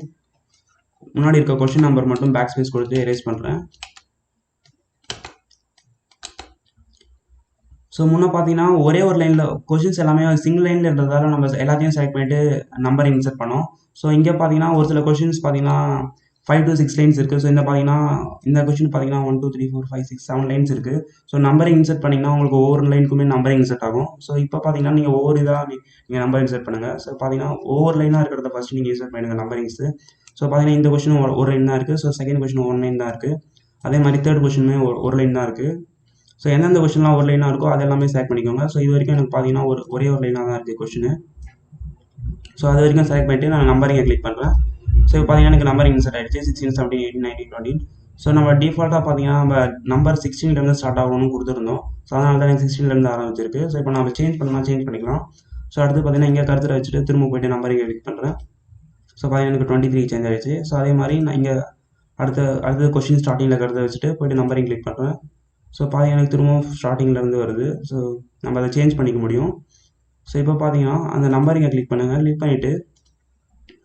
முன்னாடி இருக்க கொஷின் நம்பர் மட்டும் பேக் ஸ்பேஸ் கொடுத்து எரேஸ் பண்ணுறேன். ஸோ முன்னே பார்த்தீங்கன்னா ஒரே ஒரு லைனில் கொஷின்ஸ் எல்லாமே சிங்கிள் லைனில் இருந்ததால் நம்ம எல்லாத்தையும் செலக்ட் பண்ணிவிட்டு நம்பர் இன்சர்ட் பண்ணோம். ஸோ இங்கே பார்த்தீங்கன்னா ஒரு சில கொஷின்ஸ் பார்த்தீங்கன்னா 5 to 6 லைன்ஸ் இருக்குது. ஸோ இந்த பார்த்தீங்கன்னா இந்த கொஷின் பார்த்தீங்கன்னா 1 2 3 4 5 6 7 லைன்ஸ் இருக்குது. ஸோ நம்பரிங் இன்சர்ட் பண்ணிங்கன்னா உங்களுக்கு ஒவ்வொரு லைனுக்குமே நம்பரிங் இன்சர்ட் ஆகும். ஸோ இப்போ பார்த்தீங்கன்னா நீங்கள் ஒவ்வொரு இதாக நீங்கள் நம்பர் இன்சர்ட் பண்ணுங்கள். ஸோ பார்த்தீங்கன்னா ஒவ்வொரு லைனாக இருக்கிறத ஃபஸ்ட்டு நீங்கள் இன்சர்ட் பண்ணுங்கள் நம்பரிங்ஸு. ஸோ பார்த்தீங்கன்னா இந்த கொஷின் ஒரு லைன் தான் இருக்குது. ஸோ செகண்ட் கொஷின் 1 லைன் தான் இருக்குது. அதே மாதிரி தேர்ட் கொஷினுமே ஒரு லைன் தான் இருக்குது. ஸோ எந்தெந்த கொஷின்லாம் ஒரு லைனாக இருக்கோ அது எல்லாமே செலக்ட் பண்ணிக்கோங்க. ஸோ இது வரைக்கும் எனக்கு பார்த்தீங்கன்னா ஒரே ஒரு லைனாக தான் இருக்குது கொஷினு. ஸோ அது வரைக்கும் செலக்ட் பண்ணிவிட்டு நான் நம்பரிங்கை கிளிக் பண்ணுறேன். ஸோ இப்போ பார்த்தீங்கன்னா எனக்கு நம்பரிங் இன்சர்ட் ஆகிடுச்சு 16 17 18 19 20. ஸோ நம்ம டிஃபால்ட்டாக பார்த்தீங்கன்னா நம்ம நம்பர் 16லேருந்து ஸ்டார்ட் ஆகணும்னு கொடுத்துருந்தோம். ஸோ அதனால தான் எனக்கு 16லேருந்து ஆரம்பிச்சிருக்கு. ஸோ இப்போ நம்ம சேஞ்ச் பண்ணிக்கலாம். ஸோ அடுத்து பார்த்தீங்கன்னா இங்கே கருத்தில் வச்சுட்டு திரும்ப போய்ட்டு நம்பரிங்கை கிளிக் பண்ணுறேன். ஸோ பார்த்தீங்கன்னா எனக்கு 23 சேஞ்ச் ஆகிடுச்சு. ஸோ அதே மாதிரி நான் இங்கே அடுத்த கொஷின் ஸ்டார்டிங்கில் கருத்தை வச்சுட்டு போய்ட்டு நம்பரிங் கிளிக் பண்ணுறேன். ஸோ பார்த்தீங்கன்னா எனக்கு திரும்பவும் ஸ்டார்டிங்லேருந்து வருது. ஸோ நம்ம அதை சேஞ்ச் பண்ணிக்க முடியும். ஸோ இப்போ பார்த்தீங்கன்னா அந்த நம்பரிங்கை கிளிக் பண்ணுங்கள். கிளிக் பண்ணிவிட்டு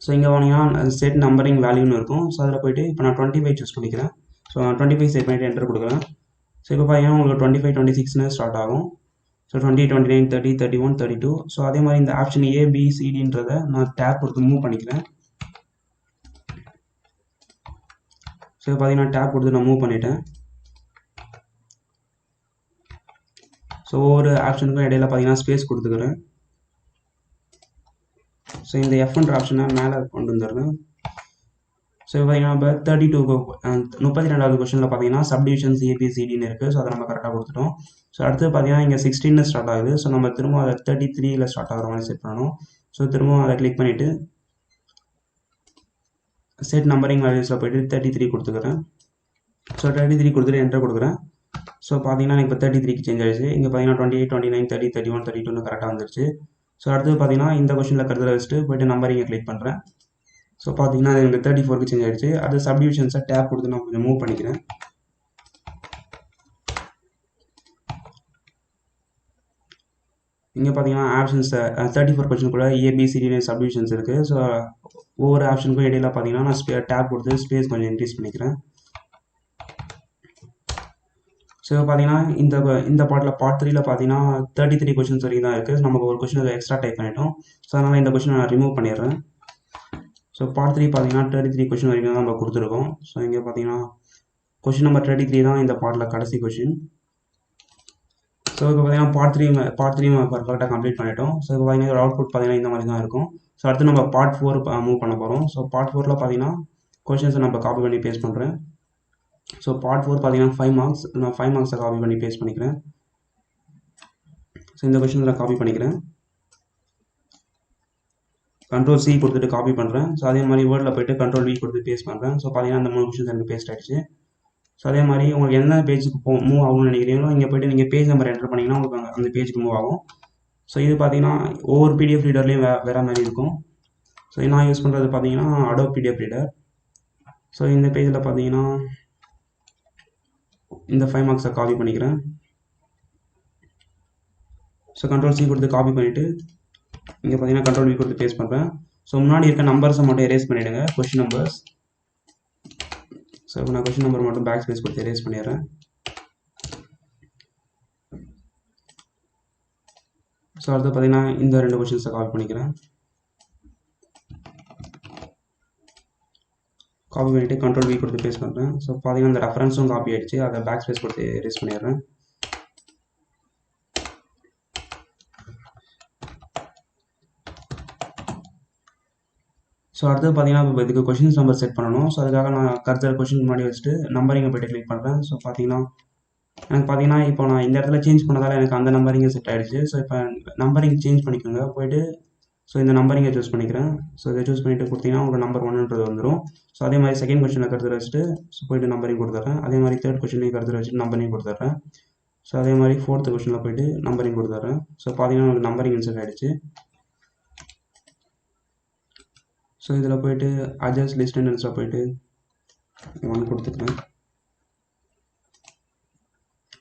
ஸோ இங்கே வாங்கிங்கன்னா செட் நம்பரிங் வேல்யூன்னு இருக்கும். ஸோ அதில் போய்ட்டு இப்போ நான் 25 சூஸ் பண்ணிக்கிறேன். ஸோ நான் 25 செட் பண்ணிவிட்டு என்டர் கொடுக்குறேன். ஸோ இப்போ பார்த்தீங்கன்னா உங்களுக்கு 25, 26ன்னு ஸ்டார்ட் ஆகும். ஸோ 20, 29, 30, 31, 32. ஸோ அதே மாதிரி இந்த ஆப்ஷன் ABCDன்றதை நான் டேப் கொடுத்து மூவ் பண்ணிக்கிறேன். ஸோ பார்த்தீங்கன்னா டேப் கொடுத்து நான் மூவ் பண்ணிட்டேன். ஸோ ஒவ்வொரு ஆப்ஷனுக்கும் இடையில பார்த்தீங்கன்னா ஸ்பேஸ் கொடுத்துக்கிறேன். ஸோ இந்த எஃப்ன்ற ஆப்ஷனை மேலே கொண்டு வந்துடுறேன். ஸோ பார்த்தீங்கன்னா இப்போ 32வது கொஸ்டினில் பார்த்தீங்கன்னா சப்டிவிஷன்ஸ் ABCDன்னு இருக்குது. ஸோ அதை நம்ம கரெக்டாக கொடுத்துட்டோம். ஸோ அடுத்து பார்த்தீங்கன்னா இங்கே 16 ஸ்டார்ட் ஆகுது. ஸோ நம்ம திரும்ப அதை 33ல் ஸ்டார்ட் ஆகிற மாதிரி செட் பண்ணணும். ஸோ திரும்பவும் அதை கிளிக் பண்ணிவிட்டு செட் நம்பரிங் வேல்யூஸில் போய்ட்டு 33 கொடுத்துக்கிறேன். ஸோ 33 கொடுத்துட்டு என்டர் கொடுக்குறேன். ஸோ பார்த்தீங்கன்னா எனக்கு இப்போ 33க்கு சேஞ்ச் ஆகிடுச்சு. இங்கே பார்த்தீங்கன்னா 28, 29, 30, 31, 32ன்னு கரெக்டாக வந்துருச்சு. ஸோ அடுத்து பார்த்தீங்கன்னா இந்த கொஸ்டினில் கருத்தில் வச்சுட்டு போய்ட்டு நம்பரிங்கை கிளிக் பண்ணுறேன். ஸோ பார்த்தீங்கன்னா அது எனக்கு 34க்கு சேஞ்ச் ஆகிடுச்சு. அது சப்டிவிஷன்ஸை டேப் கொடுத்து நான் கொஞ்சம் மூவ் பண்ணிக்கிறேன். இங்கே பார்த்தீங்கன்னா ஆப்ஷன்ஸை 34 கொஸ்டினுக்குள்ள ABCD சப்டிவிஷன்ஸ் இருக்குது. ஸோ ஒவ்வொரு ஆப்ஷனுக்கும் இடையில பார்த்தீங்கன்னா நான் டேப் கொடுத்து ஸ்பேஸ் கொஞ்சம் இன்க்ரீஸ் பண்ணிக்கிறேன். ஸோ பார்த்தீங்கன்னா இந்த பார்ட்டில் பார்ட் 3ல் பார்த்தீங்கன்னா 33 கொஸ்டின்ஸ் வரைக்கும் தான் இருக்குது. நமக்கு ஒரு கொஸ்டின் எக்ஸ்ட்ரா டைப் பண்ணிட்டோம். ஸோ அதனால் இந்த கொஸ்டினை நான் ரிமூவ் பண்ணிடுறேன். ஸோ பார்ட் 3 பார்த்தீங்கன்னா 33 கொஸ்டின் வரைக்கும் தான் நம்ம கொடுத்துருக்கோம். ஸோ இங்கே பார்த்தீங்கன்னா கொஸ்டின் நம்பர் 33 தான் இந்த பார்ட்டில் கடைசி கொஸ்டின். ஸோ இப்போ பார்த்தீங்கன்னா பார்ட் த்ரீ பர்ஃபெக்டாக கம்ப்ளீட் பண்ணிட்டோம். ஸோ இப்போ பார்த்தீங்கன்னா இதோட அவுட்புட் பார்த்தீங்கன்னா இந்த மாதிரி தான் இருக்கும். ஸோ அடுத்து நம்ம பார்ட் 4 மூவ் பண்ண போகிறோம். ஸோ பார்ட் 4ல் பார்த்தீங்கன்னா கொஸ்டின்ஸை நம்ம காப்பி பண்ணி பேஸ்ட் பண்ணுறேன். ஸோ பார்ட் 4 பார்த்தீங்கன்னா 5 மார்க்ஸ். நான் 5 மார்க்ஸை காப்பி பண்ணி பேஸ்ட் பண்ணிக்கிறேன். ஸோ இந்த கொஸ்டின் நான் காப்பி பண்ணிக்கிறேன். Ctrl+C கொடுத்துட்டு காப்பி பண்ணுறேன். ஸோ அதே மாதிரி வேர்டில் போய்ட்டு Ctrl+V கொடுத்து பேஸ்ட் பண்ணுறேன். ஸோ பார்த்தீங்கன்னா அந்த 3 கொஸ்டின்ஸ் எனக்கு பேஸ்ட் ஆகிடுச்சு. ஸோ அதே மாதிரி உங்களுக்கு என்ன பேஜுக்கு மூவ் ஆகும்னு நினைக்கிறீங்களோ இங்கே போய்ட்டு நீங்கள் பேஜ் நம்பர் என்டர் பண்ணிங்கன்னா உங்களுக்கு அந்த பேஜுக்கு மூவ் ஆகும். ஸோ இது பார்த்தீங்கன்னா ஒவ்வொரு PDF ரீடர்லேயும் வேறு மாதிரி இருக்கும். ஸோ நான் யூஸ் பண்ணுறது பார்த்தீங்கன்னா Adobe PDF ரீடர். ஸோ இந்த பேஜில் பார்த்தீங்கன்னா இந்த 5 மார்க்ஸை காப்பி பண்ணிக்கிறேன். ஸோ Ctrl+C கொடுத்து காப்பி பண்ணிவிட்டு இங்கே பார்த்தீங்கன்னா Ctrl+V கொடுத்து பேஸ்ட் பண்ணுறேன். ஸோ முன்னாடி இருக்க நம்பர்ஸை மட்டும் எரேஸ் பண்ணிவிடுங்க, கொஸ்டின் நம்பர்ஸ். ஸோ இப்போ நான் கொஸ்டின் நம்பர் மட்டும் பேக் ஸ்பேஸ் கொடுத்து எரேஸ் பண்ணிடுறேன். ஸோ அடுத்து பார்த்தீங்கன்னா இந்த 2 கொஸ்டின்ஸை காப்பி பண்ணிக்கிறேன். காப்பி பண்ணிவிட்டு Ctrl+V கொடுத்து பேஸ்ட் பண்ணுறேன். ஸோ பார்த்தீங்கன்னா இந்த ரெஃபரன்ஸும் காப்பி ஆகிடுச்சு. அதை பேக் ஸ்பேஸ் கொடுத்து எரேஸ் பண்ணிடுறேன். ஸோ அடுத்து பார்த்தீங்கன்னா இப்போ இதுக்கு கொஸ்டின்ஸ் நம்பர் செட் பண்ணணும். ஸோ அதுக்காக நான் கர்சர் கொஸ்டின் முன்னாடி வச்சுட்டு நம்பரிங்கை போய்ட்டு கிளிக் பண்ணுறேன். ஸோ பார்த்தீங்கன்னா எனக்கு பார்த்தீங்கன்னா இப்போ நான் இந்த இடத்துல சேஞ்ச் பண்ணதால் எனக்கு அந்த நம்பரிங்கே செட் ஆகிடுச்சு. ஸோ இப்போ நம்பரிங் சேஞ்ச் பண்ணிக்கோங்க. போய்ட்டு ஸோ இந்த நம்பரிங்கை சூஸ் பண்ணிக்கிறேன். ஸோ இதை சூஸ் பண்ணிவிட்டு கொடுத்தீங்கன்னா உங்களுக்கு நம்பர் 1ன்றது வந்துடும். ஸோ அதே மாதிரி செகண்ட் கொஸ்டினில் கருத்தில் வச்சுட்டு ஸோ போய்ட்டு நம்பரிங் கொடுத்துட்றேன். அதே மாதிரி தேர்ட் கொஸ்டினையும் கருத்தில் வச்சுட்டு நம்பரிங் கொடுத்துட்றேன். ஸோ அதே மாதிரி ஃபோர்த் கொஸ்டினில் போய்ட்டு நம்பரிங் கொடுத்துட்றேன். ஸோ பார்த்தீங்கன்னா உங்களுக்கு நம்பரிங் இன்செட் ஆகிடுச்சு. ஸோ இதில் போய்ட்டு அட்ஜஸ்ட் லிஸ்ட் டெண்டன்ஸில் போய்ட்டு 1 கொடுத்துக்கிறேன்.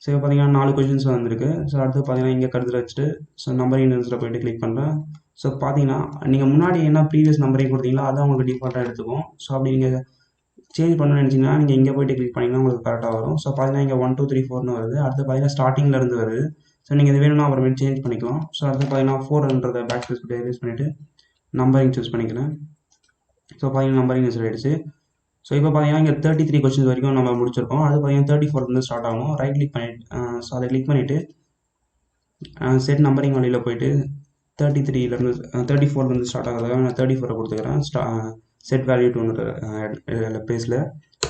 ஸோ இப்போ பார்த்தீங்கன்னா 4 கொஸ்டின்ஸ் வந்திருக்கு. ஸோ அடுத்து பார்த்தீங்கன்னா இங்கே கருத்தில் வச்சுட்டு ஸோ நம்பரிங் டெண்டன்ஸில் போய்ட்டு கிளிக் பண்ணுறேன். ஸோ பார்த்தீங்கன்னா நீங்கள் முன்னாடி என்ன ப்ரீவியஸ் நம்பரிங் கொடுத்தீங்களோ அதான் உங்களுக்கு டிஃபால்ட்டாக எடுத்துக்கும். ஸோ அப்படி நீங்கள் சேஞ்ச் பண்ணணும்னு நினச்சிங்கன்னா நீங்கள் இங்கே போய்ட்டு கிளிக் பண்ணிங்கன்னா உங்களுக்கு கரெக்டாக வரும். ஸோ பார்த்தீங்கன்னா இங்கே 1 2 3 4ன்னு வருது. அடுத்து பார்த்தீங்கன்னா ஸ்டார்டிங்லேருந்து வருது. ஸோ நீங்கள் இது வேணும்னா அப்புறமேட்டு சேஞ்ச் பண்ணிக்கலாம். ஸோ அடுத்து பார்த்தீங்கன்னா 4ன்றதை பேக் ஸ்பேஸ் போட்டு எரேஸ் பண்ணிவிட்டு நம்பரிங் சூஸ் பண்ணிக்கிறேன். ஸோ பார்த்தீங்கன்னா நம்பரிங் இன்செட் ஆகிடுச்சு. ஸோ இப்போ பார்த்தீங்கன்னா இங்கே 33 கொஸ்டின்ஸ் வரைக்கும் நம்ம முடிச்சிருக்கோம். அது பார்த்தீங்கன்னா 34 ஸ்டார்ட் ஆகும். ரைட் கிளிக் பண்ணிட்டு ஸோ அதை கிளிக் பண்ணிவிட்டு செட் நம்பரிங் வழியில் போய்ட்டு 33லேருந்து 34லேருந்து ஸ்டார்ட் ஆகிறதுக்காக நான் 34 கொடுத்துக்கிறேன். செட் வேல்யூ டுன்ற ப்ளேஸில்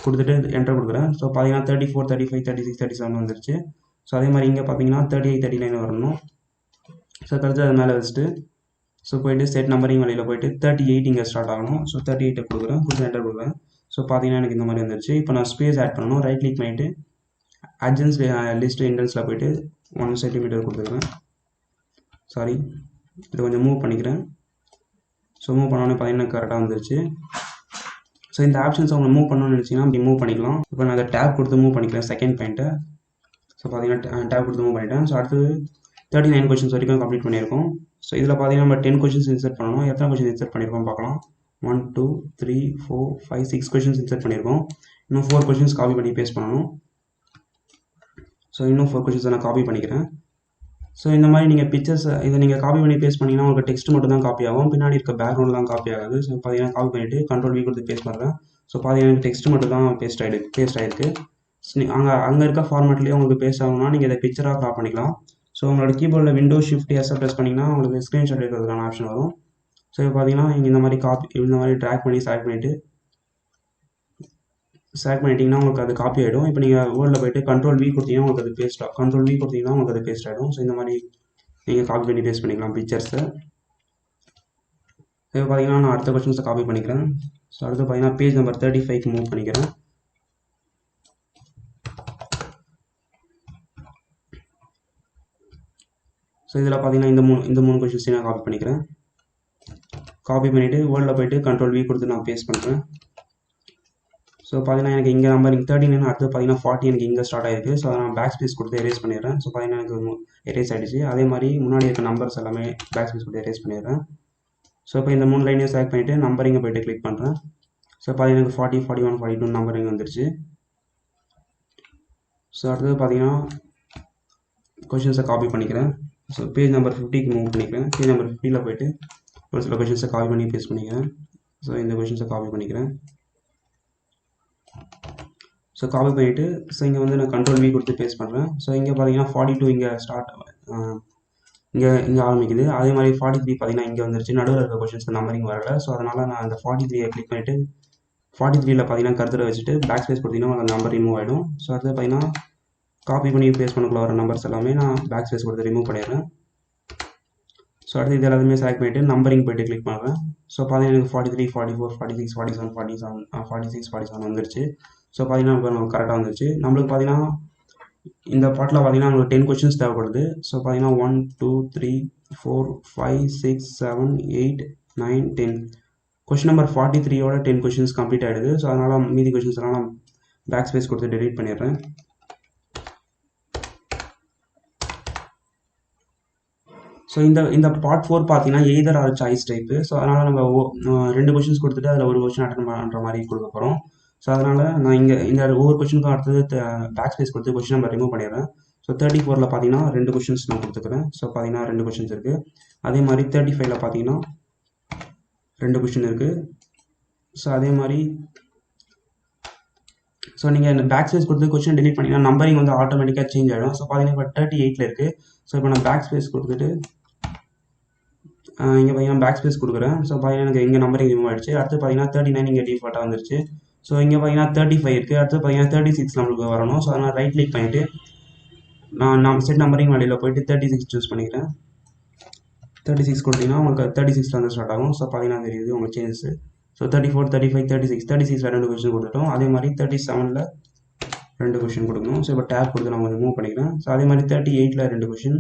கொடுத்துட்டு என்டர் கொடுக்குறேன். ஸோ பார்த்தீங்கன்னா 34, 35, 36, 37 வந்துருச்சு. ஸோ அதே மாதிரி இங்கே பார்த்தீங்கன்னா 38, 39 வரணும். ஸோ கருத்து அது மேலே வச்சுட்டு ஸோ போய்ட்டு செட் நம்பரிங் வழியில் போய்ட்டு 38 இங்கே ஸ்டார்ட் ஆகணும். ஸோ 38 கொடுக்குறேன். கொடுத்து என்டர் கொடுக்குறேன். ஸோ பார்த்தீங்கன்னா எனக்கு இந்த மாதிரி வந்துருச்சு. இப்போ நான் ஸ்பேஸ் ஆட் பண்ணணும். ரைட் கிளிக் பண்ணிவிட்டு அட்ஜஸ்ட் லிஸ்ட் இண்டென்ஸில் போய்ட்டு 1 சென்டிமீட்டர் கொடுத்துக்கிறேன். சாரி, இதை கொஞ்சம் மூவ் பண்ணிக்கிறேன். ஸோ மூவ் பண்ணோன்னே பார்த்தீங்கன்னா கரெக்டாக வந்துருச்சு. ஸோ இந்த ஆப்ஷன்ஸ் அவங்க மூவ் பண்ணணும்னு நினச்சிங்கன்னா அப்படி மூவ் பண்ணிக்கலாம். இப்போ நான் அதை டேப் கொடுத்து மூவ் பண்ணிக்கிறேன் செகண்ட் பாயிண்ட்டை. ஸோ பார்த்தீங்கன்னா டேப் கொடுத்து மூவ் பண்ணிட்டேன். ஸோ அடுத்து 39 கொஷின்ஸ் வரைக்கும் கம்ப்ளீட் பண்ணியிருக்கோம். ஸோ இதில் பார்த்தீங்கன்னா நம்ம 10 கொஷின்ஸ் இன்சர்ட் பண்ணணும். எத்தனை கொஷின் இன்சர்ட் பண்ணியிருக்கோம் பார்க்கலாம். 1 2 3 4 5 6 கொஷின்ஸ் இன்சர்ட் பண்ணியிருக்கோம். இன்னும் 4 கொஷின்ஸ் காப்பி பண்ணி பேஸ்ட் பண்ணணும். ஸோ இன்னும் 4 கொஷின்ஸை நான் காப்பி பண்ணிக்கிறேன். ஸோ இந்த மாதிரி நீங்கள் பிக்சர்ஸ் இதை நீங்கள் காப்பி பண்ணி பேஸ்ட் பண்ணிங்கன்னா உங்களுக்கு டெக்ஸ்ட் மட்டும் தான் காப்பி ஆகும், பின்னாடி இருக்க பேக்ரவுண்ட்லாம் காப்பி ஆகாது. ஸோ பார்த்தீங்கன்னா காப்பி பண்ணிவிட்டு கண்ட்ரோல் V கொடுத்து பேஸ்ட் பண்ணுறேன். ஸோ பார்த்தீங்கன்னா டெக்ஸ்ட் மட்டும் தான் பேஸ்ட் ஆகிருக்கு. அங்கே இருக்க ஃபார்மேட்லேயே உங்களுக்கு பேஸ்ட் ஆகணும்னா நீங்கள் இதை பிக்சராக க்ராப் பண்ணிக்கலாம். ஸோ உங்களோட கீபோர்டில் Windows Shift S ப்ரெஸ் பண்ணிங்கன்னா உங்களுக்கு ஸ்க்ரீன்ஷாட் எடுக்கிறதுக்கான ஆப்ஷன் வரும். ஸோ இப்போ பார்த்தீங்கன்னா நீங்கள் இந்த மாதிரி ட்ராக் பண்ணி செலக்ட் பண்ணிட்டீங்கன்னா உங்களுக்கு அது காப்பி ஆகிடும். இப்போ நீங்கள் வேர்டில் போய்ட்டு கண்ட்ரோல் V கொடுத்தீங்கன்னா உங்களுக்கு அது பேஸ்ட் ஆகிடும். ஸோ இந்த மாதிரி நீங்கள் காப்பி பண்ணி பேஸ்ட் பண்ணிக்கலாம் பிக்சர்ஸை. இப்போ பார்த்தீங்கன்னா நான் அடுத்த கொஸ்டின்ஸை காப்பி பண்ணிக்கிறேன். ஸோ அடுத்து பார்த்தீங்கன்னா பேஜ் நம்பர் 35க்கு மூவ் பண்ணிக்கிறேன். ஸோ இதில் பார்த்தீங்கன்னா இந்த மூணு கொஸ்டின்ஸையும் நான் காப்பி பண்ணிக்கிறேன். காப்பி பண்ணிவிட்டு வேர்டில் போய்ட்டு கண்ட்ரோல் V கொடுத்து நான் பேஸ்ட் பண்ணுறேன். ஸோ பார்த்தீங்கன்னா எனக்கு இங்கே நம்பரிங் 39 அடுத்து பார்த்தீங்கன்னா 40 எனக்கு இங்கே ஸ்டார்ட் ஆகிருக்கு. ஸோ அதை நான் பேக் ஸ்பேஸ் கொடுத்து எரேஸ் பண்ணிடுறேன். ஸோ பார்த்தீங்கன்னா எனக்கு எரேஸ் ஆகிடுச்சு. அதே மாதிரி முன்னாடி இருக்க நம்பர்ஸ் எல்லாமே பேக் ஸ்பேஸ் கொடுத்து எரேஸ் பண்ணிடுறேன். ஸோ இப்போ இந்த 3 லைனையும் செலக்ட் பண்ணிவிட்டு நம்பரிங்கை போய்ட்டு கிளிக் பண்ணுறேன். ஸோ பார்த்தீங்கன்னா எனக்கு 40 41 42 நம்பரிங் வந்துருச்சு. ஸோ அடுத்தது பார்த்தீங்கன்னா கொஷின்ஸை காப்பி பண்ணிக்கிறேன். ஸோ பேஜ் நம்பர் 50க்கு மூவ் பண்ணிக்கிறேன். பேஜ் நம்பர் 50ல் போய்ட்டு ஒரு சில கொஷின்ஸை காப்பி பண்ணி பேஸ்ட் பண்ணிக்கிறேன். ஸோ இந்த கொஷின்ஸை காப்பி பண்ணிக்கிறேன். ஸோ காப்பி பண்ணிவிட்டு ஸோ இங்கே வந்து நான் கண்ட்ரோல் V கொடுத்து பேஸ்ட் பண்ணுறேன். ஸோ இங்கே பார்த்தீங்கன்னா 42 இங்கே இங்கே ஆரம்பிக்குது. அதே மாதிரி 43 பார்த்தீங்கன்னா இங்கே வந்துருச்சு. நடுவில் இருக்க கொஷின்ஸ்க்கு நம்பரிங் வரல. ஸோ அதனால் நான் அந்த 43 கிளிக் பண்ணிவிட்டு 43ல் பார்த்தீங்கன்னா கருத்தில் வச்சுட்டு பேக் ஸ்பேஸ் கொடுத்தீங்கன்னா அந்த நம்பர் ரிமூவ் ஆகிடும். ஸோ அடுத்து பார்த்தீங்கன்னா காப்பி பண்ணி பேஸ்ட் பண்ணக்குள்ள வர நம்பர்ஸ் எல்லாமே நான் பேக் ஸ்பேஸ் கொடுத்து ரிமூவ் பண்ணிடுறேன். ஸோ அடுத்து இது எல்லாத்தையுமே செலக்ட் பண்ணிவிட்டு நம்பரிங் போய்ட்டு கிளிக் பண்ணுறேன். ஸோ பார்த்தீங்கன்னா எனக்கு 43 44 46 47 46 47 வந்துருச்சு. ஸோ பார்த்தீங்கன்னா இப்போ நமக்கு கரெக்டாக வந்துருச்சு. நம்மளுக்கு பார்த்தீங்கன்னா இந்த பாட்டில் பார்த்தீங்கன்னா நம்மளுக்கு 10 கொஷின்ஸ் தேவைப்படுது. ஸோ பார்த்தீங்கன்னா 1 2 3 4 5 6 7 8 9 10 கொஷின் நம்பர் 43யோட 10 கொஷின்ஸ் கம்ப்ளீட் ஆகிடுது. ஸோ அதனால் மீதி கொஷின்ஸ் எல்லாம் நான் பேக் ஸ்பேஸ் கொடுத்து டெலீட் பண்ணிடுறேன். ஸோ இந்த பார்ட் 4 பார்த்தீங்கன்னா either R choice type. So அதனால் நம்ம 2 கொஷின்ஸ் கொடுத்துட்டு அதில் ஒரு கொஷின் அட்டன் பண்ணுற மாதிரி கொடுக்க போகிறோம். ஸோ அதனால் நான் இந்த ஒவ்வொரு கொஷினுக்கும் அடுத்தது பேக் ஸ்பேஸ் கொடுத்து கொஷின் நம்பர் ரிமூவ் பண்ணிடுறேன். ஸோ 34ல் பார்த்தீங்கன்னா 2 கொஷின்ஸ் நான் கொடுத்துக்கிறேன். ஸோ பார்த்தீங்கன்னா 2 கொஷின்ஸ் இருக்குது. அதே மாதிரி 35ல் பார்த்தீங்கன்னா 2 கொஷின் இருக்குது. ஸோ அதே மாதிரி ஸோ நீங்கள் இந்த பேக் ஸ்பேஸ் கொடுத்து கொஷின் டெலீட் பண்ணிங்கன்னா நம்பரிங் வந்து ஆட்டோமேட்டிக்காக சேஞ்ச் ஆகிடும். ஸோ பார்த்தீங்கன்னா இப்போ 38ல் இருக்குது. ஸோ இப்போ நான் பேக் ஸ்பேஸ் கொடுத்துட்டு இங்கே பார்த்தீங்கன்னா பேக் ஸ்பேஸ் கொடுக்குறேன். ஸோ பார்த்தீங்கன்னா எனக்கு இங்கே நம்பரிங் ரிமூவ் ஆகிடுச்சு. அடுத்து பார்த்தீங்கன்னா 39 இங்கே டிஃபால்ட்டாக வந்துருச்சு. ஸோ இங்கே பார்த்தீங்கன்னா 35 இருக்குது. அடுத்து பார்த்தீங்கன்னா 36 நம்மளுக்கு வரணும். ஸோ அதனால் ரைட் கிளிக் பண்ணிவிட்டு நான் செட் நம்பரிங் வேலையில் போய்ட்டு 36 சூஸ் பண்ணிக்கிறேன். 36 கொடுத்தீங்கன்னா உங்களுக்கு 36 வந்து ஸ்டார்ட் ஆகும். ஸோ பார்த்தீங்கன்னா தெரியுது உங்களுக்கு சேஞ்சஸ். ஸோ 34 35 36 36ல் 2 கொஷின் கொடுத்துட்டோம். அதே மாதிரி 37ல் 2 கொஷின் கொடுக்கணும். ஸோ இப்போ டேப் கொடுத்து நான் மூவ் பண்ணிக்கிறேன். ஸோ அதே மாதிரி 38ல் 2 கொஷின்.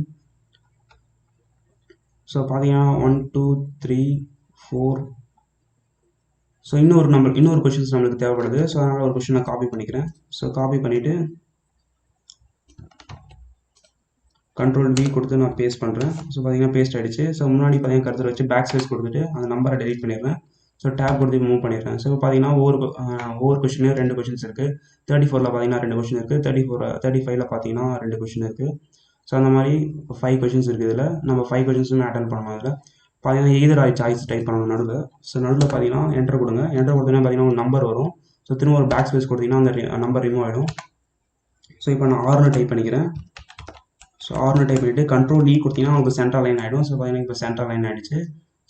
ஸோ பார்த்தீங்கன்னா 1 2 3 4 ஸோ இன்னொரு கொஷின்ஸ் நம்மளுக்கு தேவைப்படுது. ஸோ அதனால் ஒரு கொஷின் நான் காப்பி பண்ணிக்கிறேன். ஸோ காப்பி பண்ணிவிட்டு கண்ட்ரோல் V கொடுத்து நான் பேஸ்ட் பண்ணுறேன். ஸோ பார்த்தீங்கன்னா பேஸ்ட் ஆகிடுச்சு. ஸோ முன்னாடி பார்த்தீங்கன்னா கருத்தில் வச்சு பேக் ஸ்பேஸ் கொடுத்துட்டு அந்த நம்பரை டெலீட் பண்ணிடுறேன். ஸோ டேப் கொடுத்து மூவ் பண்ணிடுறேன். ஸோ பார்த்தீங்கன்னா ஒவ்வொரு கொஷினையும் 2 கொஷின்ஸ் இருக்குது. 34ல் பார்த்தீங்கன்னா 2 கொஷின் இருக்குது. 35ல் பார்த்தீங்கன்னா 2 கொஷின் இருக்குது. ஸோ அந்த மாதிரி 5 கொஷின்ஸ் இருக்குது. இதில் நம்ம 5 கொஷின்ஸுமே அட்டன் பண்ணணும். இதில் பார்த்தீங்கன்னா எய்தர் ஆர் சாய்ஸ் டைப் பண்ணணும் நடுவில். ஸோ நடுவில் பார்த்தீங்கன்னா என்டர் கொடுங்க. என்டர் கொடுத்தீங்கன்னா பார்த்தீங்கன்னா ஒரு நம்பர் வரும். ஸோ திரும்ப ஒரு பேக் ஸ்பேஸ் கொடுத்தீங்கன்னா அந்த நம்பர் ரிமூவ் ஆகிடும். ஸோ இப்போ நான் 6ன்னு டைப் பண்ணிக்கிறேன். ஸோ 6ன்னு டைப் பண்ணிவிட்டு கண்ட்ரோல் E கொடுத்தீங்கன்னா உங்களுக்கு சென்டர் லைன் ஆகிடும். ஸோ பார்த்தீங்கன்னா இப்போ சென்டர் லைன் ஆகிடுச்சு.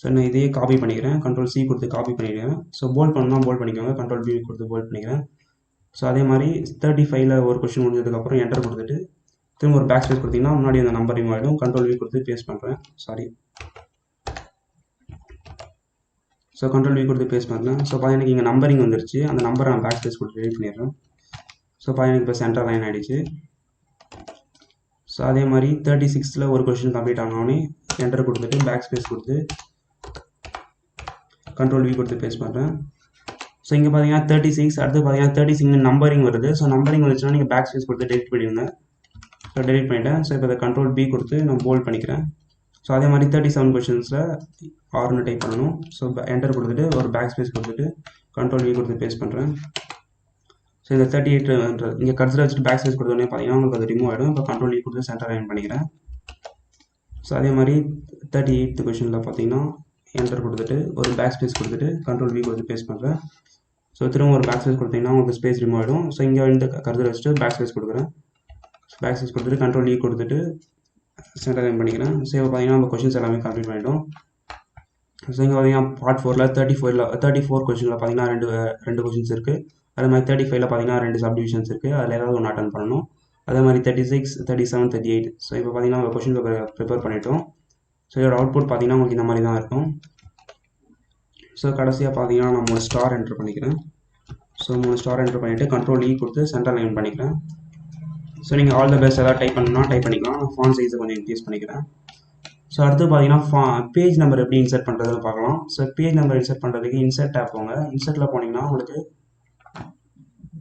ஸோ நான் இதையே காப்பி பண்ணிக்கிறேன். கண்ட்ரோல் C கொடுத்து காப்பி பண்ணிக்கிறேன். ஸோ போல்ட் பண்ணணும்னா போல்ட் பண்ணிக்கோங்க. கண்ட்ரோல் V கொடுத்து போல்ட் பண்ணிக்கிறேன். ஸோ அதே மாதிரி 35ல் ஒரு கொஷின் முடிஞ்சதுக்கப்புறம் என்டர் கொடுத்துட்டு திரும்ப ஒரு பேக் ஸ்பேஸ் கொடுத்தீங்கன்னா முன்னாடி அந்த நம்பர் ரிமூவ் ஆகிடும். கண்ட்ரோல் V கொடுத்து பேஸ்ட் பண்ணுறேன். ஸோ கண்ட்ரோல் V கொடுத்து பேஸ்ட் பண்ணுறேன். ஸோ பார்த்தீங்கன்னா இங்கே நம்பரிங் வந்துருச்சு. அந்த நம்பரை நான் பேக் ஸ்பேஸ் கொடுத்து டெலிட் பண்ணிடுறேன். ஸோ பார்த்தீங்கன்னா இப்போ சென்டர் லைன் ஆகிடுச்சு. ஸோ அதே மாதிரி 36ல் ஒரு கொஷின் கம்ப்ளீட் ஆனோடனே என்டர் கொடுத்துட்டு பேக் ஸ்பேஸ் கொடுத்து கண்ட்ரோல் V கொடுத்து பேஸ்ட் பண்ணுறேன். ஸோ இங்கே பார்த்தீங்கன்னா 36 அடுத்து பார்த்தீங்கன்னா 36 நம்பரிங் வருது. ஸோ நம்பரிங் வந்துச்சுன்னா நீங்கள் பேக் ஸ்பேஸ் கொடுத்து டெலிட் பண்ணிடுங்க. ஸோ டெலிட் பண்ணிட்டேன். ஸோ இப்போ இதை கண்ட்ரோல் பி கொடுத்து நான் போல்ட் பண்ணிக்கிறேன். ஸோ அதே மாதிரி 37 கொஷின்ஸில் ஆர்னு டைப் பண்ணணும். ஸோ என்டர் கொடுத்துட்டு ஒரு பேக் ஸ்பேஸ் கொடுத்துட்டு கண்ட்ரோல் வி கொடுத்து பேஸ்ட் பண்ணுறேன். ஸோ இந்த 38 இங்கே கர்சரை வச்சுட்டு பேக் ஸ்பேஸ் கொடுத்தோடனே பார்த்தீங்கன்னா உங்களுக்கு அது ரிமூவ் ஆகிடும். இப்போ கண்ட்ரோல் வி கொடுத்து சென்டர் அலைன் பண்ணிக்கிறேன். ஸோ அதே மாதிரி 38th கொஷினில் பார்த்தீங்கன்னா என்டர் கொடுத்துட்டு ஒரு பேக் ஸ்பேஸ் கொடுத்துட்டு கண்ட்ரோல் வி கொடுத்து பேஸ்ட் பண்ணுறேன். ஸோ திரும்ப ஒரு பேக் ஸ்பேஸ் கொடுத்தீங்கன்னா உங்களுக்கு ஸ்பேஸ் ரிமூவ் ஆகிடும். ஸோ இங்கே வந்து கர்சரை வச்சுட்டு பேக் ஸ்பேஸ் கொடுக்குறேன். பேக் ஸ்பேஸ் கொடுத்துட்டு கண்ட்ரோல் வி கொடுத்துட்டு சென்டர் லைன் பண்ணிக்கிறேன். ஸோ இப்போ பார்த்தீங்கன்னா நம்ம கொஷின்ஸ் எல்லாமே கம்ப்ளீட் பண்ணிட்டோம். ஸோ இங்கே பார்த்தீங்கன்னா பார்ட் 4ல் 34 கொஷினில் பார்த்தீங்கன்னா ரெண்டு கொஷின்ஸ் இருக்குது. அதே மாதிரி 35ல் பார்த்தீங்கன்னா 2 சப்டிவிஷன்ஸ் இருக்குது. அதில் ஏதாவது ஒன்று அட்டன் பண்ணணும். அதே மாதிரி 36, 37, 38. ஸோ இப்போ பார்த்தீங்கன்னா நம்ம கொஷின் ப்ரிப்பேர் பண்ணிட்டோம். ஸோ இதோட அவுட்புட் பார்த்தீங்கன்னா உங்களுக்கு இந்த மாதிரி தான் இருக்கும். ஸோ கடைசியாக பார்த்தீங்கன்னா நான் 3 ஸ்டார் என்ட்ரு பண்ணிக்கிறேன். ஸோ 3 ஸ்டார் என்ட்ரு பண்ணிவிட்டு கண்ட்ரோல் இ கொடுத்து சென்டர் லைன் பண்ணிக்கிறேன். ஸோ நீங்கள் ஆல் த பெஸ்ட் ஏதாவது டைப் பண்ணணும்னா டைப் பண்ணிக்கலாம். நான் ஃபாண்ட் சைஸை கொஞ்சம் இன்க்ரீஸ் பண்ணிக்கிறேன். ஸோ அடுத்து பார்த்தீங்கன்னா பேஜ் நம்பர் எப்படி இன்சர்ட் பண்ணுறதுன்னு பார்க்கலாம். ஸோ பேஜ் நம்பர் இன்சர்ட் பண்ணுறதுக்கு இன்சர்ட் டேப் போங்க. இன்சர்ட்டில் போனீங்கன்னா உங்களுக்கு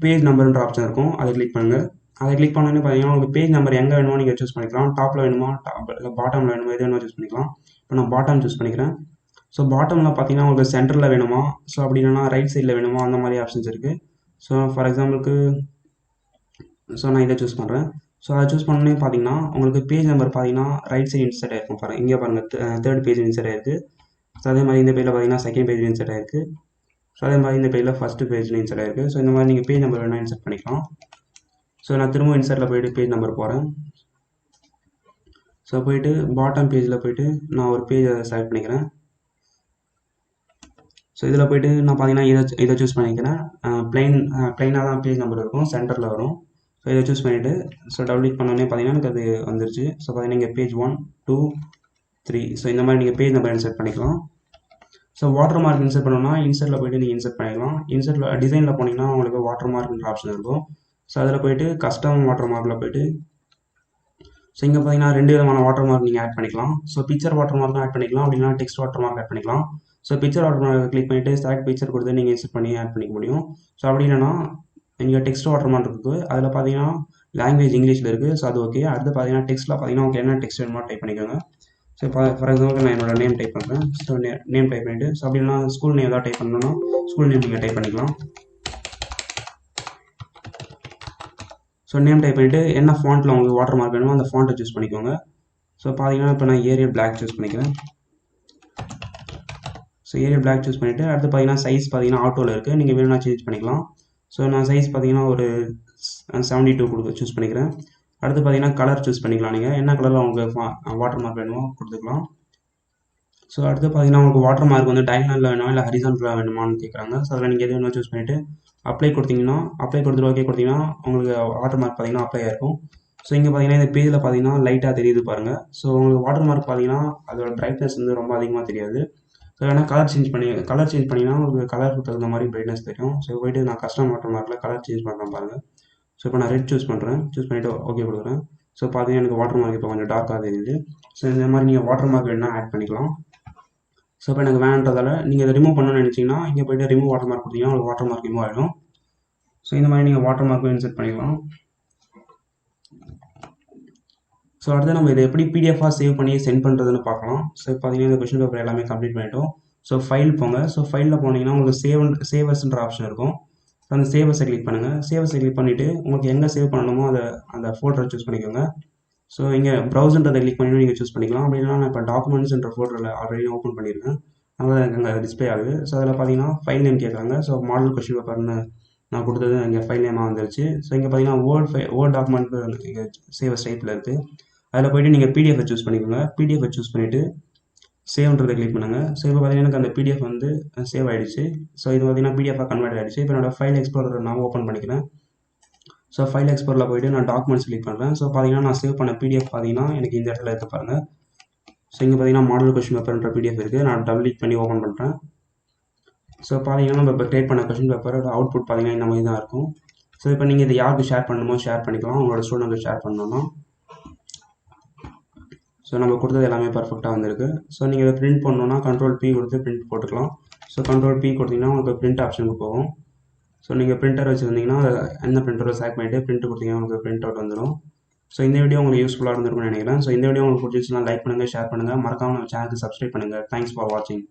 பேஜ் நம்பர்ன்ற ஆப்ஷன் இருக்கும். அதை கிளிக் பண்ணுங்கள். அதை கிளிக் பண்ணோன்னே பார்த்தீங்கன்னா உங்களுக்கு பேஜ் நம்பர் எங்கே வேணுமோ நீங்கள் சூஸ் பண்ணிக்கலாம். டாப்பில் வேணுமா இல்லை பாட்டமில் வேணுமா எது வேணுமோ சூஸ் பண்ணிக்கலாம். இப்போ நான் பாட்டம் சூஸ் பண்ணிக்கிறேன். ஸோ பாட்டமில் பார்த்தீங்கன்னா உங்களுக்கு சென்டரில் வேணுமா, ஸோ அப்படி இல்லைனா ரைட் சைடில் வேணுமா, அந்த மாதிரி ஆப்ஷன்ஸ் இருக்குது. ஸோ ஃபார் எக்ஸாம்பிளுக்கு நான் இதை சூஸ் பண்ணுறேன். ஸோ அதை சூஸ் பண்ணோன்னே பார்த்தீங்கன்னா உங்களுக்கு பேஜ் நம்பர் பார்த்தீங்கன்னா ரைட் சைடு இன்சர்ட் ஆகிருக்கும். பாருங்கள் இங்கே பாருங்கள் 3rd பேஜ் இன்சர்ட் ஆகிருக்கு. ஸோ அதே மாதிரி இந்த பேஜில் பார்த்தீங்கன்னா 2nd பேஜ் இன்சர்ட் ஆகிருக்கு. ஸோ அதே மாதிரி இந்த பேஜில் 1st பேஜில் இன்சர்ட் ஆகிருக்கு. ஸோ இந்த மாதிரி நீங்கள் பேஜ் நம்பர் வேணால் இன்சர்ட் பண்ணிக்கலாம். ஸோ நான் திரும்ப இன்சர்ட்டில் போய்ட்டு பேஜ் நம்பர் போகிறேன். ஸோ போய்ட்டு பாட்டம் பேஜில் போய்ட்டு நான் ஒரு பேஜை செலக்ட் பண்ணிக்கிறேன். ஸோ இதில் போய்ட்டு நான் பார்த்தீங்கன்னா இதை சூஸ் பண்ணிக்கிறேன். ப்ளைனாக தான் பேஜ் நம்பர் இருக்கும், சென்டரில் வரும். ஸோ இதை சூஸ் பண்ணிவிட்டு ஸோ டபுள் கிளிக் பண்ணோன்னே பார்த்தீங்கன்னா எனக்கு அது வந்துருச்சு. ஸோ பார்த்தீங்கன்னா இங்கே பேஜ் 1, 2, 3. ஸோ இந்த மாதிரி நீங்கள் பேஜ் நம்பர் இன்சர்ட் பண்ணிக்கலாம். ஸோ வாட்டர் மார்க் இன்சர்ட் பண்ணணும்னா இன்சர்ட்டில் போய்ட்டு நீங்கள் இன்சர்ட் பண்ணிக்கலாம். இன்சர்ட்டில் டிசைனில் போனீங்கன்னா உங்களுக்கு வாட்டர் மார்க்ன்ற ஆப்ஷன் இருக்கும். ஸோ அதில் போய்ட்டு கஸ்டம் வாட்டர் மார்க்கில் போய்ட்டு ஸோ இங்கே பார்த்தீங்கன்னா 2 விதமான வாட்டர் மார்க் நீங்கள் ஆட் பண்ணிக்கலாம். ஸோ பிக்சர் வாட்டர் மார்க்கும் ஆட் பண்ணிக்கலாம், அப்படின்னா டெக்ஸ்ட் வாட்டர் மார்க் ஆட் பண்ணிக்கலாம். So picture water mark click பண்ணிவிட்டு செலக்ட் பிக்சர் கொடுத்து நீங்கள் இன்சர்ட் பண்ணி ஆட் பண்ணிக்க முடியும். ஸோ அப்படி இல்லைனா இங்கே டெக்ஸ்ட் வாட்டர் மார்க் இருக்குது. அதில் பார்த்தீங்கன்னா லாங்குவேஜ் இங்கிலீஷில் இருக்குது. ஸோ அது ஓகே. அடுத்து பார்த்தீங்கன்னா டெக்ஸ்ட்டில் பார்த்தீங்கன்னா உங்களுக்கு என்ன டெக்ஸ்ட் வேணுமோ டைப் பண்ணிக்கோங்க. ஸோ ஃபார் எக்ஸாம்பிள் நான் என்னோட நேம் டைப் பண்ணுறேன். ஸோ நேம் டைப் பண்ணிவிட்டு ஸோ அப்படின்னா ஸ்கூல் நேம் ஏதாவது டைப் பண்ணணும்னா ஸ்கூல் நேம் நீங்கள் டைப் பண்ணிக்கலாம். ஸோ நேம் டைப் பண்ணிவிட்டு என்ன ஃபாண்ட்டில் உங்களுக்கு வாட்டர் மார்க் வேணுமோ அந்த ஃபாண்ட்டை சூஸ் பண்ணிக்கோங்க. ஸோ பார்த்தீங்கன்னா இப்போ நான் ஏரியல் பிளாக் சூஸ் பண்ணிக்கிறேன். ஸோ ஏரியல் பிளாக் சூஸ் பண்ணிவிட்டு அடுத்து பார்த்தீங்கன்னா சைஸ் பார்த்தீங்கன்னா ஆட்டோவில் இருக்குது, நீங்கள் வேணும்னா சேஞ்ச் பண்ணிக்கலாம். ஸோ நான் சைஸ் பார்த்தீங்கன்னா ஒரு 72 சூஸ் பண்ணிக்கிறேன். அடுத்து பார்த்தீங்கன்னா கலர் சூஸ் பண்ணிக்கலாம். நீங்கள் என்ன கலரில் உங்களுக்கு வாட்டர் மார்க் வேணுமோ கொடுத்துக்கலாம். ஸோ அடுத்து பார்த்தீங்கன்னா உங்களுக்கு வாட்டர் மார்க் வந்து டயகனலில் வேணுமா இல்லை ஹரிசான்டலாக வேணுமான்னு கேட்குறாங்க. ஸோ அதில் நீங்கள் எது வேணுமோ சூஸ் பண்ணிவிட்டு அப்ளை கொடுத்தீங்கன்னா அப்ளை கொடுத்துட்டு ஓகே கொடுத்தீங்கன்னா உங்களுக்கு வாட்டர் மார்க் பார்த்தீங்கன்னா அப்ளை ஆகிருக்கும். ஸோ இங்கே பார்த்தீங்கன்னா இந்த பேஜில் பார்த்தீங்கன்னா லைட்டாக தெரியுது பாருங்கள். ஸோ உங்களுக்கு வாட்டர் மார்க் பார்த்தீங்கன்னா அதோட பிரைட்னஸ் வந்து ரொம்ப அதிகமாக தெரியாது. ஸோ ஏன்னா கலர் சேஞ்ச் பண்ணிங்கன்னா உங்களுக்கு கலருக்கு தகுந்த மாதிரி பிரைட்னஸ் தெரியும். ஸோ போய்ட்டு நான் கஸ்டம் வாட்டர் மார்க்கில் கலர் சேஞ்ச் பண்ணுறேன் பாருங்கள். ஸோ இப்போ நான் ரெட் சூஸ் பண்ணுறேன். சூஸ் பண்ணிவிட்டு ஓகே கொடுக்குறேன். ஸோ பார்த்தீங்கன்னா எனக்கு வாட்டர் மார்க் இப்போ கொஞ்சம் டார்க்காக தெரியுது. ஸோ இந்த மாதிரி நீங்கள் வாட்டர் மார்க் வேணும்னா ஆட் பண்ணிக்கலாம். ஸோ இப்போ எனக்கு வேணுன்றதால நீங்கள் இதை ரிமூவ் பண்ணணும்னு நினச்சிங்கன்னா இங்கே போய்ட்டு ரிமூவ் வாட்டர் மார்க் கொடுத்தீங்கன்னா உங்களுக்கு வாட்டர் மார்க் ரிமூவ் ஆகிடும். ஸோ இந்த மாதிரி நீங்கள் வாட்டர் மார்க்கும் இன்சர்ட் பண்ணிக்கலாம். ஸோ அடுத்து நம்ம இதை எப்படி பிடிஎஃபாக சேவ் பண்ணி சென்ட் பண்ணுறதுன்னு பார்க்கலாம். ஸோ பார்த்தீங்கன்னா இந்த கொஷின் பேப்பர் எல்லாமே கம்ப்ளீட் பண்ணிட்டோம். ஸோ ஃபைல் போங்க. ஸோ ஃபைலில் போனீங்கன்னா உங்களுக்கு சேவர்ஸ்ன்ற ஆப்ஷன் இருக்கும். ஸோ அந்த சேவர்ஸை கிளிக் பண்ணுங்கள். சேவர்ஸை கிளிக் பண்ணிவிட்டு உங்களுக்கு எங்கே சேவ் பண்ணணுமோ அந்த ஃபோல்டரை சூஸ் பண்ணிக்கோங்க. ஸோ இங்கே ப்ரௌசர்ன்றதை கிளிக் பண்ணி நீங்கள் சூஸ் பண்ணிக்கலாம். அப்படின்னா நான் இப்போ டாக்குமெண்ட்ஸ்ன்ற ஃபோல்டரில் ஆல்ரெடி ஓப்பன் பண்ணியிருக்கேன், அதனால் எனக்கு அங்கே டிஸ்பிளே ஆகுது. ஸோ அதில் பார்த்தீங்கன்னா ஃபைல் நேம் கேட்குறாங்க. ஸோ மாடல் கொஷின் பேப்பர்னு நான் கொடுத்தது இங்கே ஃபைல் நேமாக வந்துருச்சு. ஸோ இங்கே பார்த்தீங்கன்னா வேர்ட் டாக்குமெண்ட் இங்கே சேவர்ஸ் டைப்பில் இருக்குது. அதில் போய்ட்டு நீங்கள் பிடிஎஃபை சூஸ் பண்ணிக்கோங்க. பிடிஎஃபை சூஸ் பண்ணிவிட்டு சேவ்ன்றதை கிளிக் பண்ணுங்கள். ஸோ இப்போ பார்த்தீங்கன்னா எனக்கு அந்த பிடிஎஃப் வந்து சேவ் ஆகிடுச்சு. ஸோ இது பார்த்தீங்கன்னா பிடிஎஃபாக கன்வெர்ட் ஆகிடுச்சு. இப்போ என்னோட ஃபைல் எக்ஸ்ப்ளோரர் நான் ஓப்பன் பண்ணிக்கிறேன். ஸோ ஃபைல் எக்ஸ்ப்ளோரில் போய்ட்டு நான் டாக்குமெண்ட்ஸ் கிளிக் பண்ணுறேன். ஸோ பார்த்தீங்கன்னா நான் சேவ் பண்ண பிடிஎஃப் பார்த்தீங்கன்னா எனக்கு இந்த இடத்துல இருக்க பாருங்கள். ஸோ இங்கே பார்த்தீங்கன்னா மாடல் கொஷின் பேப்பர்ன்ற பிடிஎஃப் இருக்குது. நான் டபுள் கிளிக் பண்ணி ஓப்பன் பண்ணுறேன். ஸோ பார்த்தீங்கன்னா நம்ம இப்போ கிரியேட் பண்ண கொஷின் பேப்பரோட அவுட்புட் பார்த்தீங்கன்னா இந்த மாதிரி தான் இருக்கும். ஸோ இப்போ நீங்கள் இதை யாருக்கு ஷேர் பண்ணணுமோ ஷேர் பண்ணிக்கலாம். உங்களோட ஸ்டூடெண்ட்டுக்கு ஷேர் பண்ணணும்னா ஸோ நம்ம கொடுத்தது எல்லாமே பர்ஃபெக்டாக வந்திருக்கு. ஸோ நீங்கள் இதை பிரிண்ட் பண்ணணுன்னா கண்ட்ரோல் பி கொடுத்து பிரிண்ட் போட்டுக்கலாம். ஸோ கண்ட்ரோல் பி கொடுத்தீங்கன்னா உங்களுக்கு பிரிண்ட் ஆப்ஷனுக்கு போகும். ஸோ நீங்கள் பிரிண்டர் வச்சுருந்தீங்கன்னா எந்த பிரிண்டரை செலக்ட் பண்ணிவிட்டு பிரிண்ட் கொடுத்தீங்கன்னா உங்களுக்கு பிரிண்ட் அவுட் வந்துடும். ஸோ இந்த வீடியோ உங்களுக்கு யூஸ்ஃபுல்லாக இருந்திருக்கும்னு நினைக்கிறேன். ஸோ இந்த வீடியோ உங்களுக்கு பிடிச்சிச்சுன்னா லைக் பண்ணுங்கள், ஷேர் பண்ணுங்கள், மறக்காமல் நம்ம சேனலுக்கு சப்ஸ்கிரைப் பண்ணுங்கள். தேங்க்ஸ் ஃபார் வாட்சிங்.